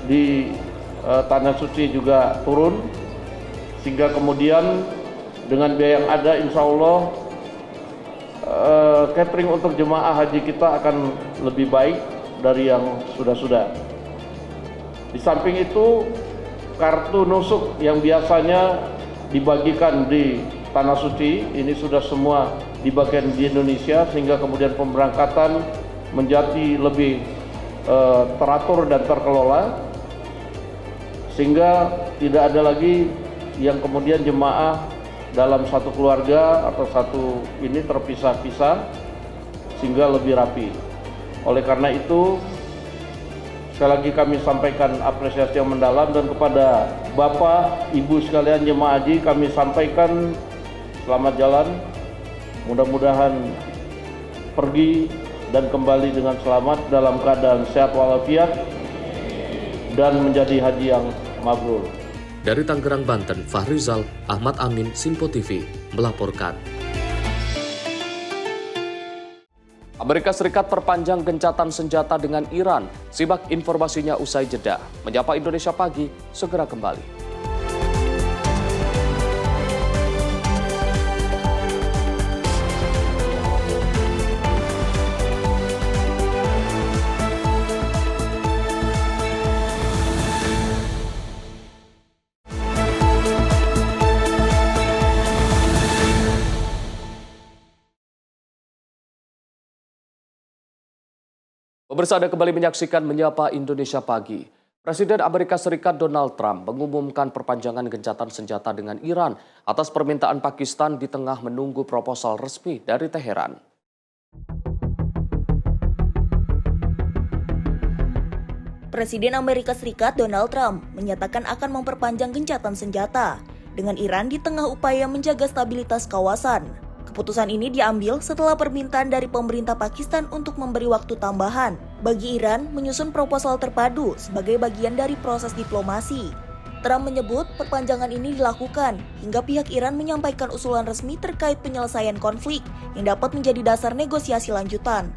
di Tanah Suci juga turun, sehingga kemudian dengan biaya yang ada, insya Allah catering untuk jemaah haji kita akan lebih baik dari yang sudah-sudah. Di samping itu, kartu nusuk yang biasanya dibagikan di Tanah Suci, ini sudah semua dibagikan di Indonesia, sehingga kemudian pemberangkatan menjadi lebih teratur dan terkelola, sehingga tidak ada lagi yang kemudian jemaah dalam satu keluarga atau satu ini terpisah-pisah, sehingga lebih rapi. Oleh karena itu, sekali lagi kami sampaikan apresiasi yang mendalam, dan kepada Bapak, Ibu sekalian jemaah haji kami sampaikan selamat jalan. Mudah-mudahan pergi dan kembali dengan selamat dalam keadaan sehat walafiat dan menjadi haji yang mabrur. Dari Tangerang, Banten, Fahrizal Ahmad Amin, Sinpo TV melaporkan. Amerika Serikat perpanjang gencatan senjata dengan Iran. Simak informasinya usai jeda. Menyapa Indonesia Pagi, segera kembali. Pemirsa, Anda kembali menyaksikan Menyapa Indonesia Pagi. Presiden Amerika Serikat Donald Trump mengumumkan perpanjangan gencatan senjata dengan Iran atas permintaan Pakistan di tengah menunggu proposal resmi dari Teheran. Presiden Amerika Serikat Donald Trump menyatakan akan memperpanjang gencatan senjata dengan Iran di tengah upaya menjaga stabilitas kawasan. Keputusan ini diambil setelah permintaan dari pemerintah Pakistan untuk memberi waktu tambahan bagi Iran menyusun proposal terpadu sebagai bagian dari proses diplomasi. Trump menyebut perpanjangan ini dilakukan hingga pihak Iran menyampaikan usulan resmi terkait penyelesaian konflik yang dapat menjadi dasar negosiasi lanjutan.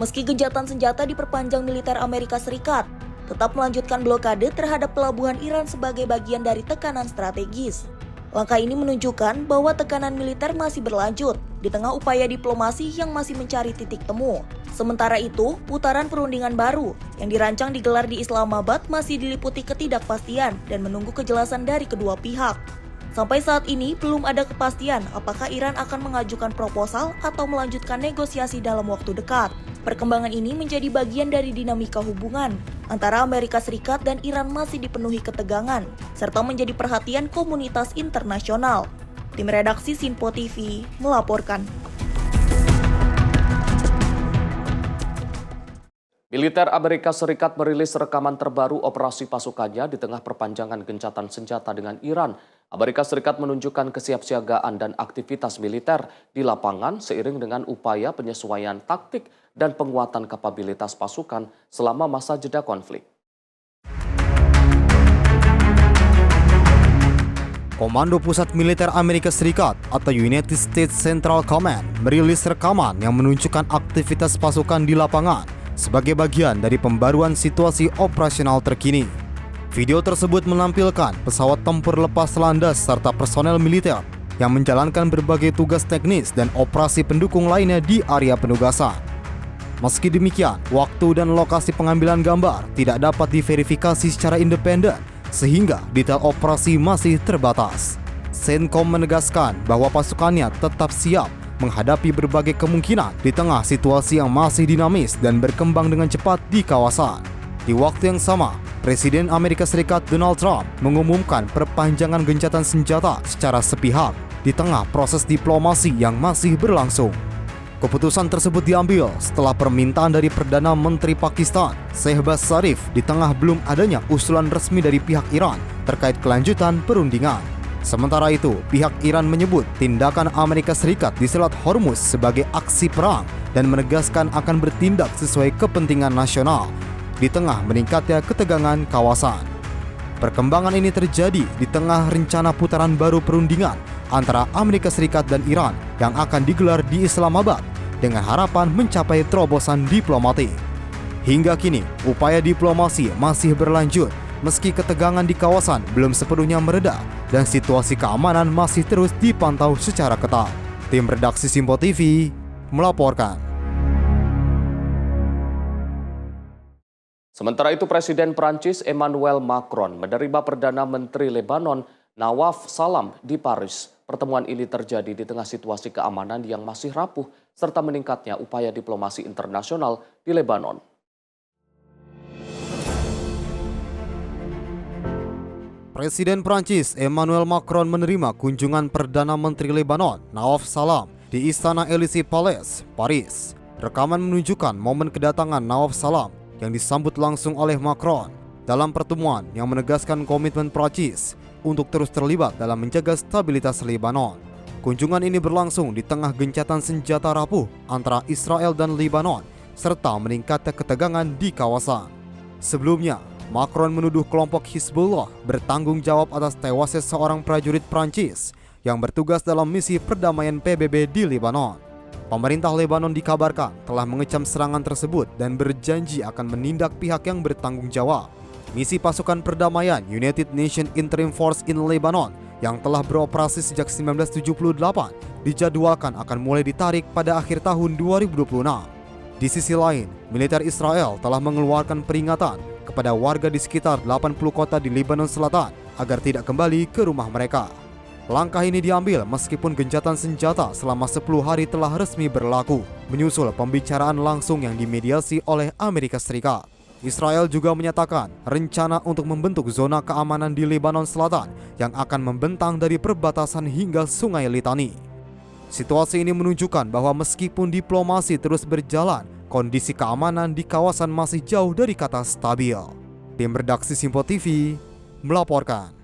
Meski gencatan senjata diperpanjang, militer Amerika Serikat tetap melanjutkan blokade terhadap pelabuhan Iran sebagai bagian dari tekanan strategis. Langkah ini menunjukkan bahwa tekanan militer masih berlanjut di tengah upaya diplomasi yang masih mencari titik temu. Sementara itu, putaran perundingan baru yang dirancang digelar di Islamabad masih diliputi ketidakpastian dan menunggu kejelasan dari kedua pihak. Sampai saat ini belum ada kepastian apakah Iran akan mengajukan proposal atau melanjutkan negosiasi dalam waktu dekat. Perkembangan ini menjadi bagian dari dinamika hubungan antara Amerika Serikat dan Iran masih dipenuhi ketegangan, serta menjadi perhatian komunitas internasional. Tim redaksi Sinpo TV melaporkan. Militer Amerika Serikat merilis rekaman terbaru operasi pasukannya di tengah perpanjangan gencatan senjata dengan Iran. Amerika Serikat menunjukkan kesiapsiagaan dan aktivitas militer di lapangan seiring dengan upaya penyesuaian taktik dan penguatan kapabilitas pasukan selama masa jeda konflik. Komando Pusat Militer Amerika Serikat atau United States Central Command merilis rekaman yang menunjukkan aktivitas pasukan di lapangan sebagai bagian dari pembaruan situasi operasional terkini. Video tersebut menampilkan pesawat tempur lepas landas serta personel militer yang menjalankan berbagai tugas teknis dan operasi pendukung lainnya di area penugasan. Meski demikian, waktu dan lokasi pengambilan gambar tidak dapat diverifikasi secara independen, sehingga detail operasi masih terbatas. CENTCOM menegaskan bahwa pasukannya tetap siap menghadapi berbagai kemungkinan di tengah situasi yang masih dinamis dan berkembang dengan cepat di kawasan. Di waktu yang sama, Presiden Amerika Serikat Donald Trump mengumumkan perpanjangan gencatan senjata secara sepihak di tengah proses diplomasi yang masih berlangsung. Keputusan tersebut diambil setelah permintaan dari Perdana Menteri Pakistan, Shehbaz Sharif, di tengah belum adanya usulan resmi dari pihak Iran terkait kelanjutan perundingan. Sementara itu, pihak Iran menyebut tindakan Amerika Serikat di Selat Hormuz sebagai aksi perang dan menegaskan akan bertindak sesuai kepentingan nasional di tengah meningkatnya ketegangan kawasan. Perkembangan ini terjadi di tengah rencana putaran baru perundingan antara Amerika Serikat dan Iran yang akan digelar di Islamabad dengan harapan mencapai terobosan diplomatik. Hingga kini, upaya diplomasi masih berlanjut meski ketegangan di kawasan belum sepenuhnya mereda dan situasi keamanan masih terus dipantau secara ketat. Tim redaksi Sinpo TV melaporkan. Sementara itu, Presiden Prancis Emmanuel Macron menerima Perdana Menteri Lebanon Nawaf Salam di Paris. Pertemuan ini terjadi di tengah situasi keamanan yang masih rapuh serta meningkatnya upaya diplomasi internasional di Lebanon. Presiden Prancis Emmanuel Macron menerima kunjungan Perdana Menteri Lebanon Nawaf Salam di Istana Élysée Palace, Paris. Rekaman menunjukkan momen kedatangan Nawaf Salam yang disambut langsung oleh Macron dalam pertemuan yang menegaskan komitmen Prancis untuk terus terlibat dalam menjaga stabilitas Lebanon. Kunjungan ini berlangsung di tengah gencatan senjata rapuh antara Israel dan Lebanon serta meningkatnya ketegangan di kawasan. Sebelumnya, Macron menuduh kelompok Hizbullah bertanggung jawab atas tewasnya seorang prajurit Prancis yang bertugas dalam misi perdamaian PBB di Lebanon. Pemerintah Lebanon dikabarkan telah mengecam serangan tersebut dan berjanji akan menindak pihak yang bertanggung jawab. Misi pasukan perdamaian United Nations Interim Force in Lebanon yang telah beroperasi sejak 1978 dijadwalkan akan mulai ditarik pada akhir tahun 2026. Di sisi lain, militer Israel telah mengeluarkan peringatan kepada warga di sekitar 80 kota di Lebanon Selatan agar tidak kembali ke rumah mereka. Langkah ini diambil meskipun gencatan senjata selama 10 hari telah resmi berlaku, menyusul pembicaraan langsung yang dimediasi oleh Amerika Serikat. Israel juga menyatakan rencana untuk membentuk zona keamanan di Lebanon Selatan yang akan membentang dari perbatasan hingga Sungai Litani. Situasi ini menunjukkan bahwa meskipun diplomasi terus berjalan, kondisi keamanan di kawasan masih jauh dari kata stabil. Tim redaksi Simpo TV melaporkan.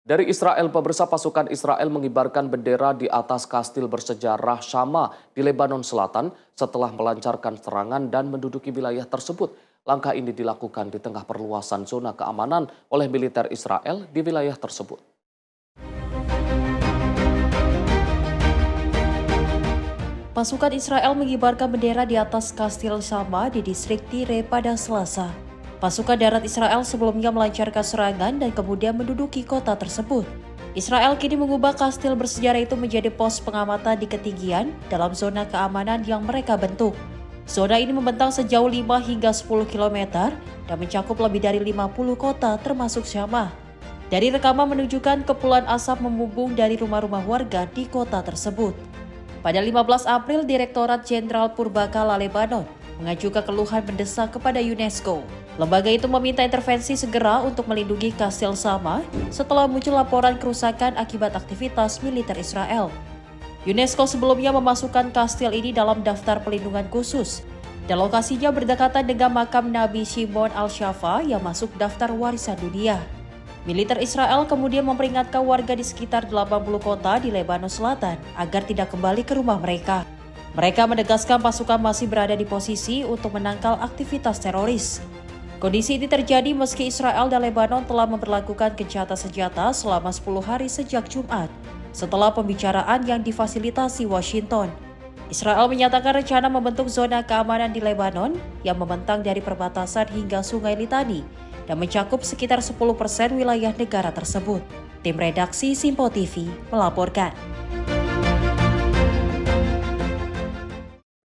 Dari Israel, pemirsa, pasukan Israel mengibarkan bendera di atas kastil bersejarah Shama di Lebanon Selatan setelah melancarkan serangan dan menduduki wilayah tersebut. Langkah ini dilakukan di tengah perluasan zona keamanan oleh militer Israel di wilayah tersebut. Pasukan Israel mengibarkan bendera di atas kastil Shama di distrik Tire pada Selasa. Pasukan darat Israel sebelumnya melancarkan serangan dan kemudian menduduki kota tersebut. Israel kini mengubah kastil bersejarah itu menjadi pos pengamatan di ketinggian dalam zona keamanan yang mereka bentuk. Zona ini membentang sejauh 5 hingga 10 km dan mencakup lebih dari 50 kota termasuk Shama. Dari rekaman menunjukkan kepulan asap membumbung dari rumah-rumah warga di kota tersebut. Pada 15 April, Direktorat Jenderal Purbakala Lebanon mengajukan keluhan mendesak kepada UNESCO. Lembaga itu meminta intervensi segera untuk melindungi kastil Shama setelah muncul laporan kerusakan akibat aktivitas militer Israel. UNESCO sebelumnya memasukkan kastil ini dalam daftar pelindungan khusus dan lokasinya berdekatan dengan makam Nabi Shimon al-Shafa yang masuk daftar warisan dunia. Militer Israel kemudian memperingatkan warga di sekitar 80 kota di Lebanon Selatan agar tidak kembali ke rumah mereka. Mereka menegaskan pasukan masih berada di posisi untuk menangkal aktivitas teroris. Kondisi ini terjadi meski Israel dan Lebanon telah memperlakukan gencatan senjata selama 10 hari sejak Jumat, setelah pembicaraan yang difasilitasi Washington. Israel menyatakan rencana membentuk zona keamanan di Lebanon yang membentang dari perbatasan hingga Sungai Litani dan mencakup sekitar 10% wilayah negara tersebut. Tim redaksi Simpo TV melaporkan.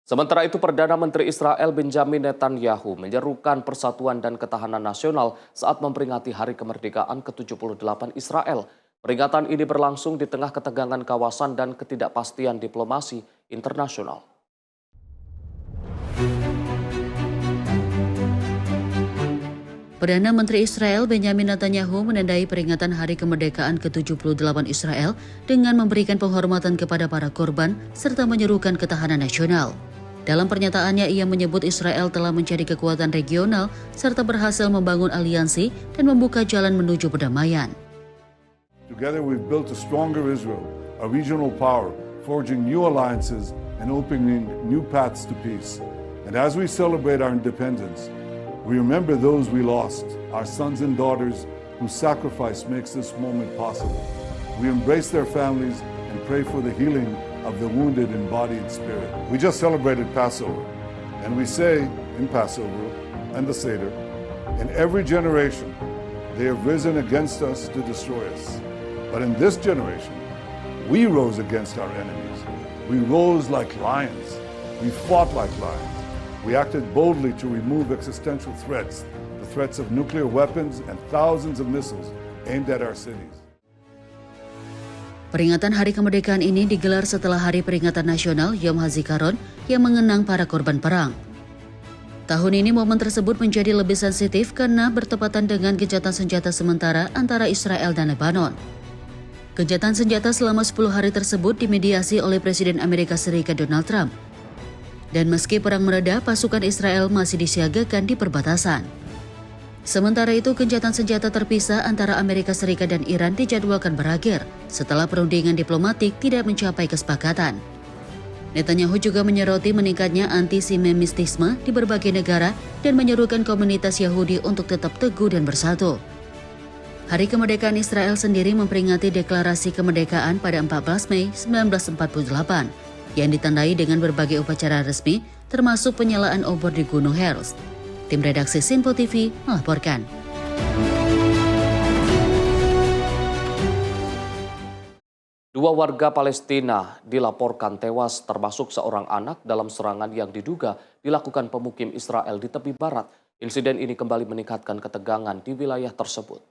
Sementara itu, Perdana Menteri Israel Benjamin Netanyahu menyerukan persatuan dan ketahanan nasional saat memperingati Hari Kemerdekaan ke-78 Israel. Peringatan ini berlangsung di tengah ketegangan kawasan dan ketidakpastian diplomasi internasional. Perdana Menteri Israel Benjamin Netanyahu menandai peringatan Hari Kemerdekaan ke-78 Israel dengan memberikan penghormatan kepada para korban serta menyerukan ketahanan nasional. Dalam pernyataannya, ia menyebut Israel telah menjadi kekuatan regional serta berhasil membangun aliansi dan membuka jalan menuju perdamaian. Together we've built a stronger Israel, a regional power, forging new alliances and opening new paths to peace. And as we celebrate our independence, we remember those we lost, our sons and daughters whose sacrifice makes this moment possible. We embrace their families and pray for the healing of the wounded in body and spirit. We just celebrated Passover, and we say in Passover and the Seder, in every generation they have risen against us to destroy us. But in this generation, we rose against our enemies. We rose like lions. We fought like lions. We acted boldly to remove existential threats, the threats of nuclear weapons and thousands of missiles aimed at our cities. Peringatan Hari Kemerdekaan ini digelar setelah Hari Peringatan Nasional Yom HaZikaron yang mengenang para korban perang. Tahun ini momen tersebut menjadi lebih sensitif karena bertepatan dengan gencatan senjata sementara antara Israel dan Lebanon. Gencatan senjata selama 10 hari tersebut dimediasi oleh Presiden Amerika Serikat Donald Trump. Dan meski perang mereda, pasukan Israel masih disiagakan di perbatasan. Sementara itu, gencatan senjata terpisah antara Amerika Serikat dan Iran dijadwalkan berakhir setelah perundingan diplomatik tidak mencapai kesepakatan. Netanyahu juga menyoroti meningkatnya antisemitisme di berbagai negara dan menyerukan komunitas Yahudi untuk tetap teguh dan bersatu. Hari Kemerdekaan Israel sendiri memperingati deklarasi kemerdekaan pada 14 Mei 1948 yang ditandai dengan berbagai upacara resmi termasuk penyalaan obor di Gunung Herzl. Tim redaksi Simpo TV melaporkan. Dua warga Palestina dilaporkan tewas termasuk seorang anak dalam serangan yang diduga dilakukan pemukim Israel di tepi barat. Insiden ini kembali meningkatkan ketegangan di wilayah tersebut.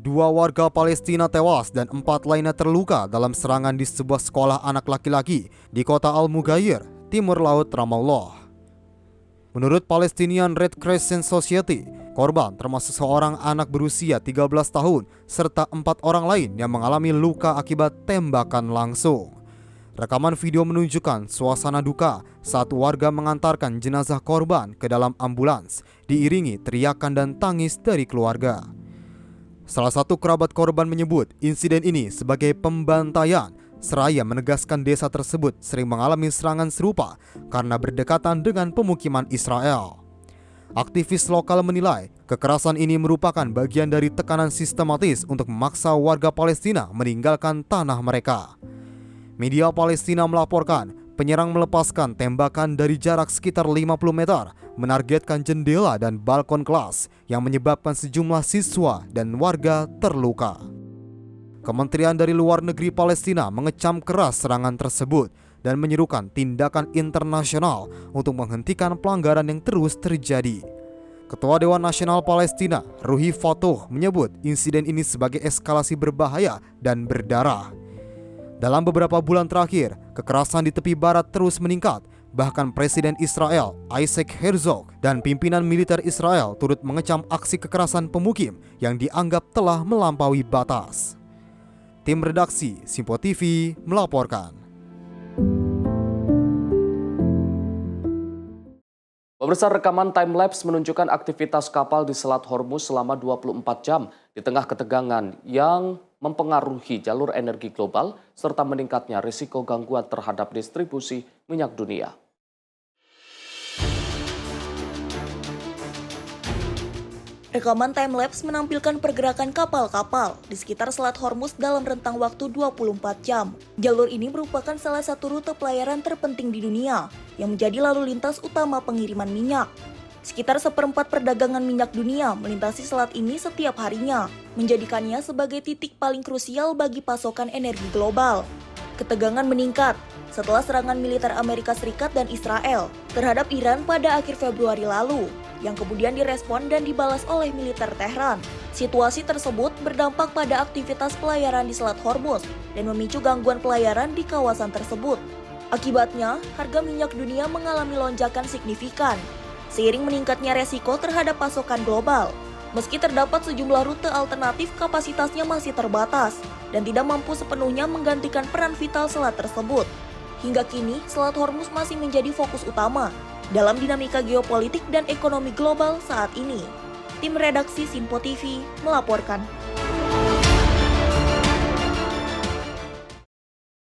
Dua warga Palestina tewas dan 4 lainnya terluka dalam serangan di sebuah sekolah anak laki-laki di kota Al-Mughayir, timur laut Ramallah. Menurut Palestinian Red Crescent Society, korban termasuk seorang anak berusia 13 tahun serta 4 orang lain yang mengalami luka akibat tembakan langsung. Rekaman video menunjukkan suasana duka saat warga mengantarkan jenazah korban ke dalam ambulans, diiringi teriakan dan tangis dari keluarga. Salah satu kerabat korban menyebut insiden ini sebagai pembantaian, seraya menegaskan desa tersebut sering mengalami serangan serupa karena berdekatan dengan pemukiman Israel. Aktivis lokal menilai kekerasan ini merupakan bagian dari tekanan sistematis untuk memaksa warga Palestina meninggalkan tanah mereka. Media Palestina melaporkan penyerang melepaskan tembakan dari jarak sekitar 50 meter, menargetkan jendela dan balkon kelas yang menyebabkan sejumlah siswa dan warga terluka. Kementerian dari Luar Negeri Palestina mengecam keras serangan tersebut dan menyerukan tindakan internasional untuk menghentikan pelanggaran yang terus terjadi. Ketua Dewan Nasional Palestina, Ruhi Fatuh, menyebut insiden ini sebagai eskalasi berbahaya dan berdarah. Dalam beberapa bulan terakhir, kekerasan di tepi barat terus meningkat. Bahkan Presiden Israel, Isaac Herzog, dan pimpinan militer Israel turut mengecam aksi kekerasan pemukim yang dianggap telah melampaui batas. Tim redaksi Simpo TV melaporkan. Pemirsa, rekaman time-lapse menunjukkan aktivitas kapal di Selat Hormuz selama 24 jam di tengah ketegangan yang mempengaruhi jalur energi global serta meningkatnya risiko gangguan terhadap distribusi minyak dunia. Rekaman time-lapse menampilkan pergerakan kapal-kapal di sekitar Selat Hormuz dalam rentang waktu 24 jam. Jalur ini merupakan salah satu rute pelayaran terpenting di dunia yang menjadi lalu lintas utama pengiriman minyak. Sekitar 1/4 perdagangan minyak dunia melintasi selat ini setiap harinya, menjadikannya sebagai titik paling krusial bagi pasokan energi global. Ketegangan meningkat setelah serangan militer Amerika Serikat dan Israel terhadap Iran pada akhir Februari lalu, yang kemudian direspon dan dibalas oleh militer Tehran. Situasi tersebut berdampak pada aktivitas pelayaran di Selat Hormuz dan memicu gangguan pelayaran di kawasan tersebut. Akibatnya, harga minyak dunia mengalami lonjakan signifikan, seiring meningkatnya resiko terhadap pasokan global. Meski terdapat sejumlah rute alternatif, kapasitasnya masih terbatas dan tidak mampu sepenuhnya menggantikan peran vital selat tersebut. Hingga kini, Selat Hormuz masih menjadi fokus utama dalam dinamika geopolitik dan ekonomi global saat ini. Tim redaksi Simpo TV melaporkan.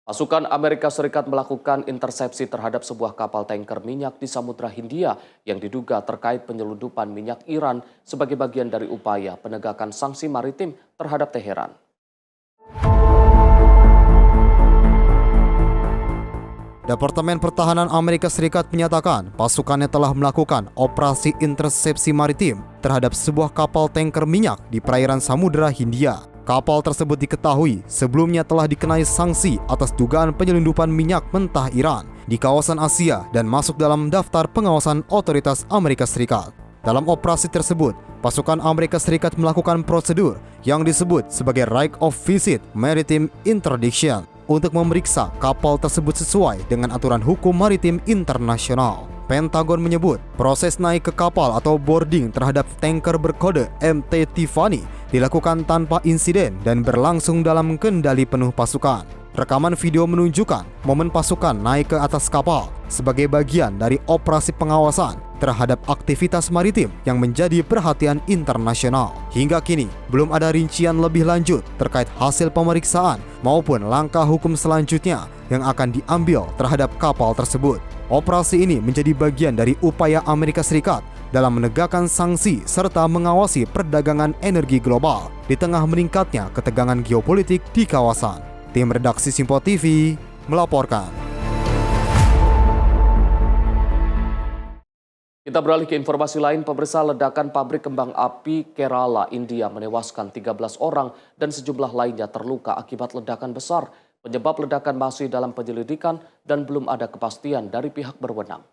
Pasukan Amerika Serikat melakukan intersepsi terhadap sebuah kapal tanker minyak di Samudra Hindia yang diduga terkait penyelundupan minyak Iran sebagai bagian dari upaya penegakan sanksi maritim terhadap Teheran. Departemen Pertahanan Amerika Serikat menyatakan pasukannya telah melakukan operasi intersepsi maritim terhadap sebuah kapal tanker minyak di perairan Samudra Hindia. Kapal tersebut diketahui sebelumnya telah dikenai sanksi atas dugaan penyelundupan minyak mentah Iran di kawasan Asia dan masuk dalam daftar pengawasan otoritas Amerika Serikat. Dalam operasi tersebut, pasukan Amerika Serikat melakukan prosedur yang disebut sebagai Right of Visit Maritime Interdiction untuk memeriksa kapal tersebut sesuai dengan aturan hukum maritim internasional. Pentagon menyebut proses naik ke kapal atau boarding terhadap tanker berkode MT Tiffany dilakukan tanpa insiden dan berlangsung dalam kendali penuh pasukan. Rekaman video menunjukkan momen pasukan naik ke atas kapal sebagai bagian dari operasi pengawasan terhadap aktivitas maritim yang menjadi perhatian internasional. Hingga kini, belum ada rincian lebih lanjut terkait hasil pemeriksaan maupun langkah hukum selanjutnya yang akan diambil terhadap kapal tersebut. Operasi ini menjadi bagian dari upaya Amerika Serikat dalam menegakkan sanksi serta mengawasi perdagangan energi global di tengah meningkatnya ketegangan geopolitik di kawasan. Tim redaksi Simpo TV melaporkan. Kita beralih ke informasi lain, pemirsa. Ledakan pabrik kembang api Kerala, India menewaskan 13 orang dan sejumlah lainnya terluka akibat ledakan besar. Penyebab ledakan masih dalam penyelidikan dan belum ada kepastian dari pihak berwenang.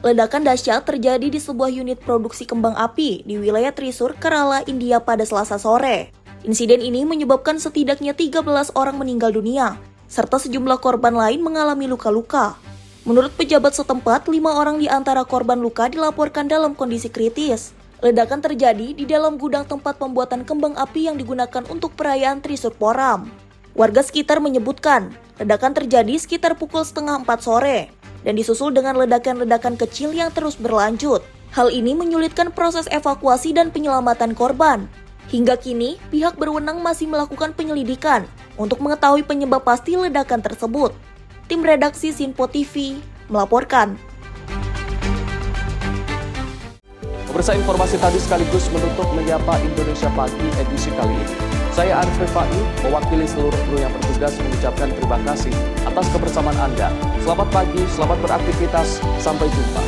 Ledakan dahsyat terjadi di sebuah unit produksi kembang api di wilayah Thrissur, Kerala, India pada Selasa sore. Insiden ini menyebabkan setidaknya 13 orang meninggal dunia, serta sejumlah korban lain mengalami luka-luka. Menurut pejabat setempat, 5 orang di antara korban luka dilaporkan dalam kondisi kritis. Ledakan terjadi di dalam gudang tempat pembuatan kembang api yang digunakan untuk perayaan Trisukporam. Warga sekitar menyebutkan, ledakan terjadi sekitar pukul 3:30 sore dan disusul dengan ledakan-ledakan kecil yang terus berlanjut. Hal ini menyulitkan proses evakuasi dan penyelamatan korban. Hingga kini, pihak berwenang masih melakukan penyelidikan untuk mengetahui penyebab pasti ledakan tersebut. Tim redaksi Sinpo TV melaporkan. Pemirsa, informasi tadi sekaligus menutup Menyapa Indonesia Pagi edisi kali ini. Saya Arif Rifai, mewakili seluruh kru yang bertugas mengucapkan terima kasih atas kebersamaan Anda. Selamat pagi, selamat beraktivitas, sampai jumpa.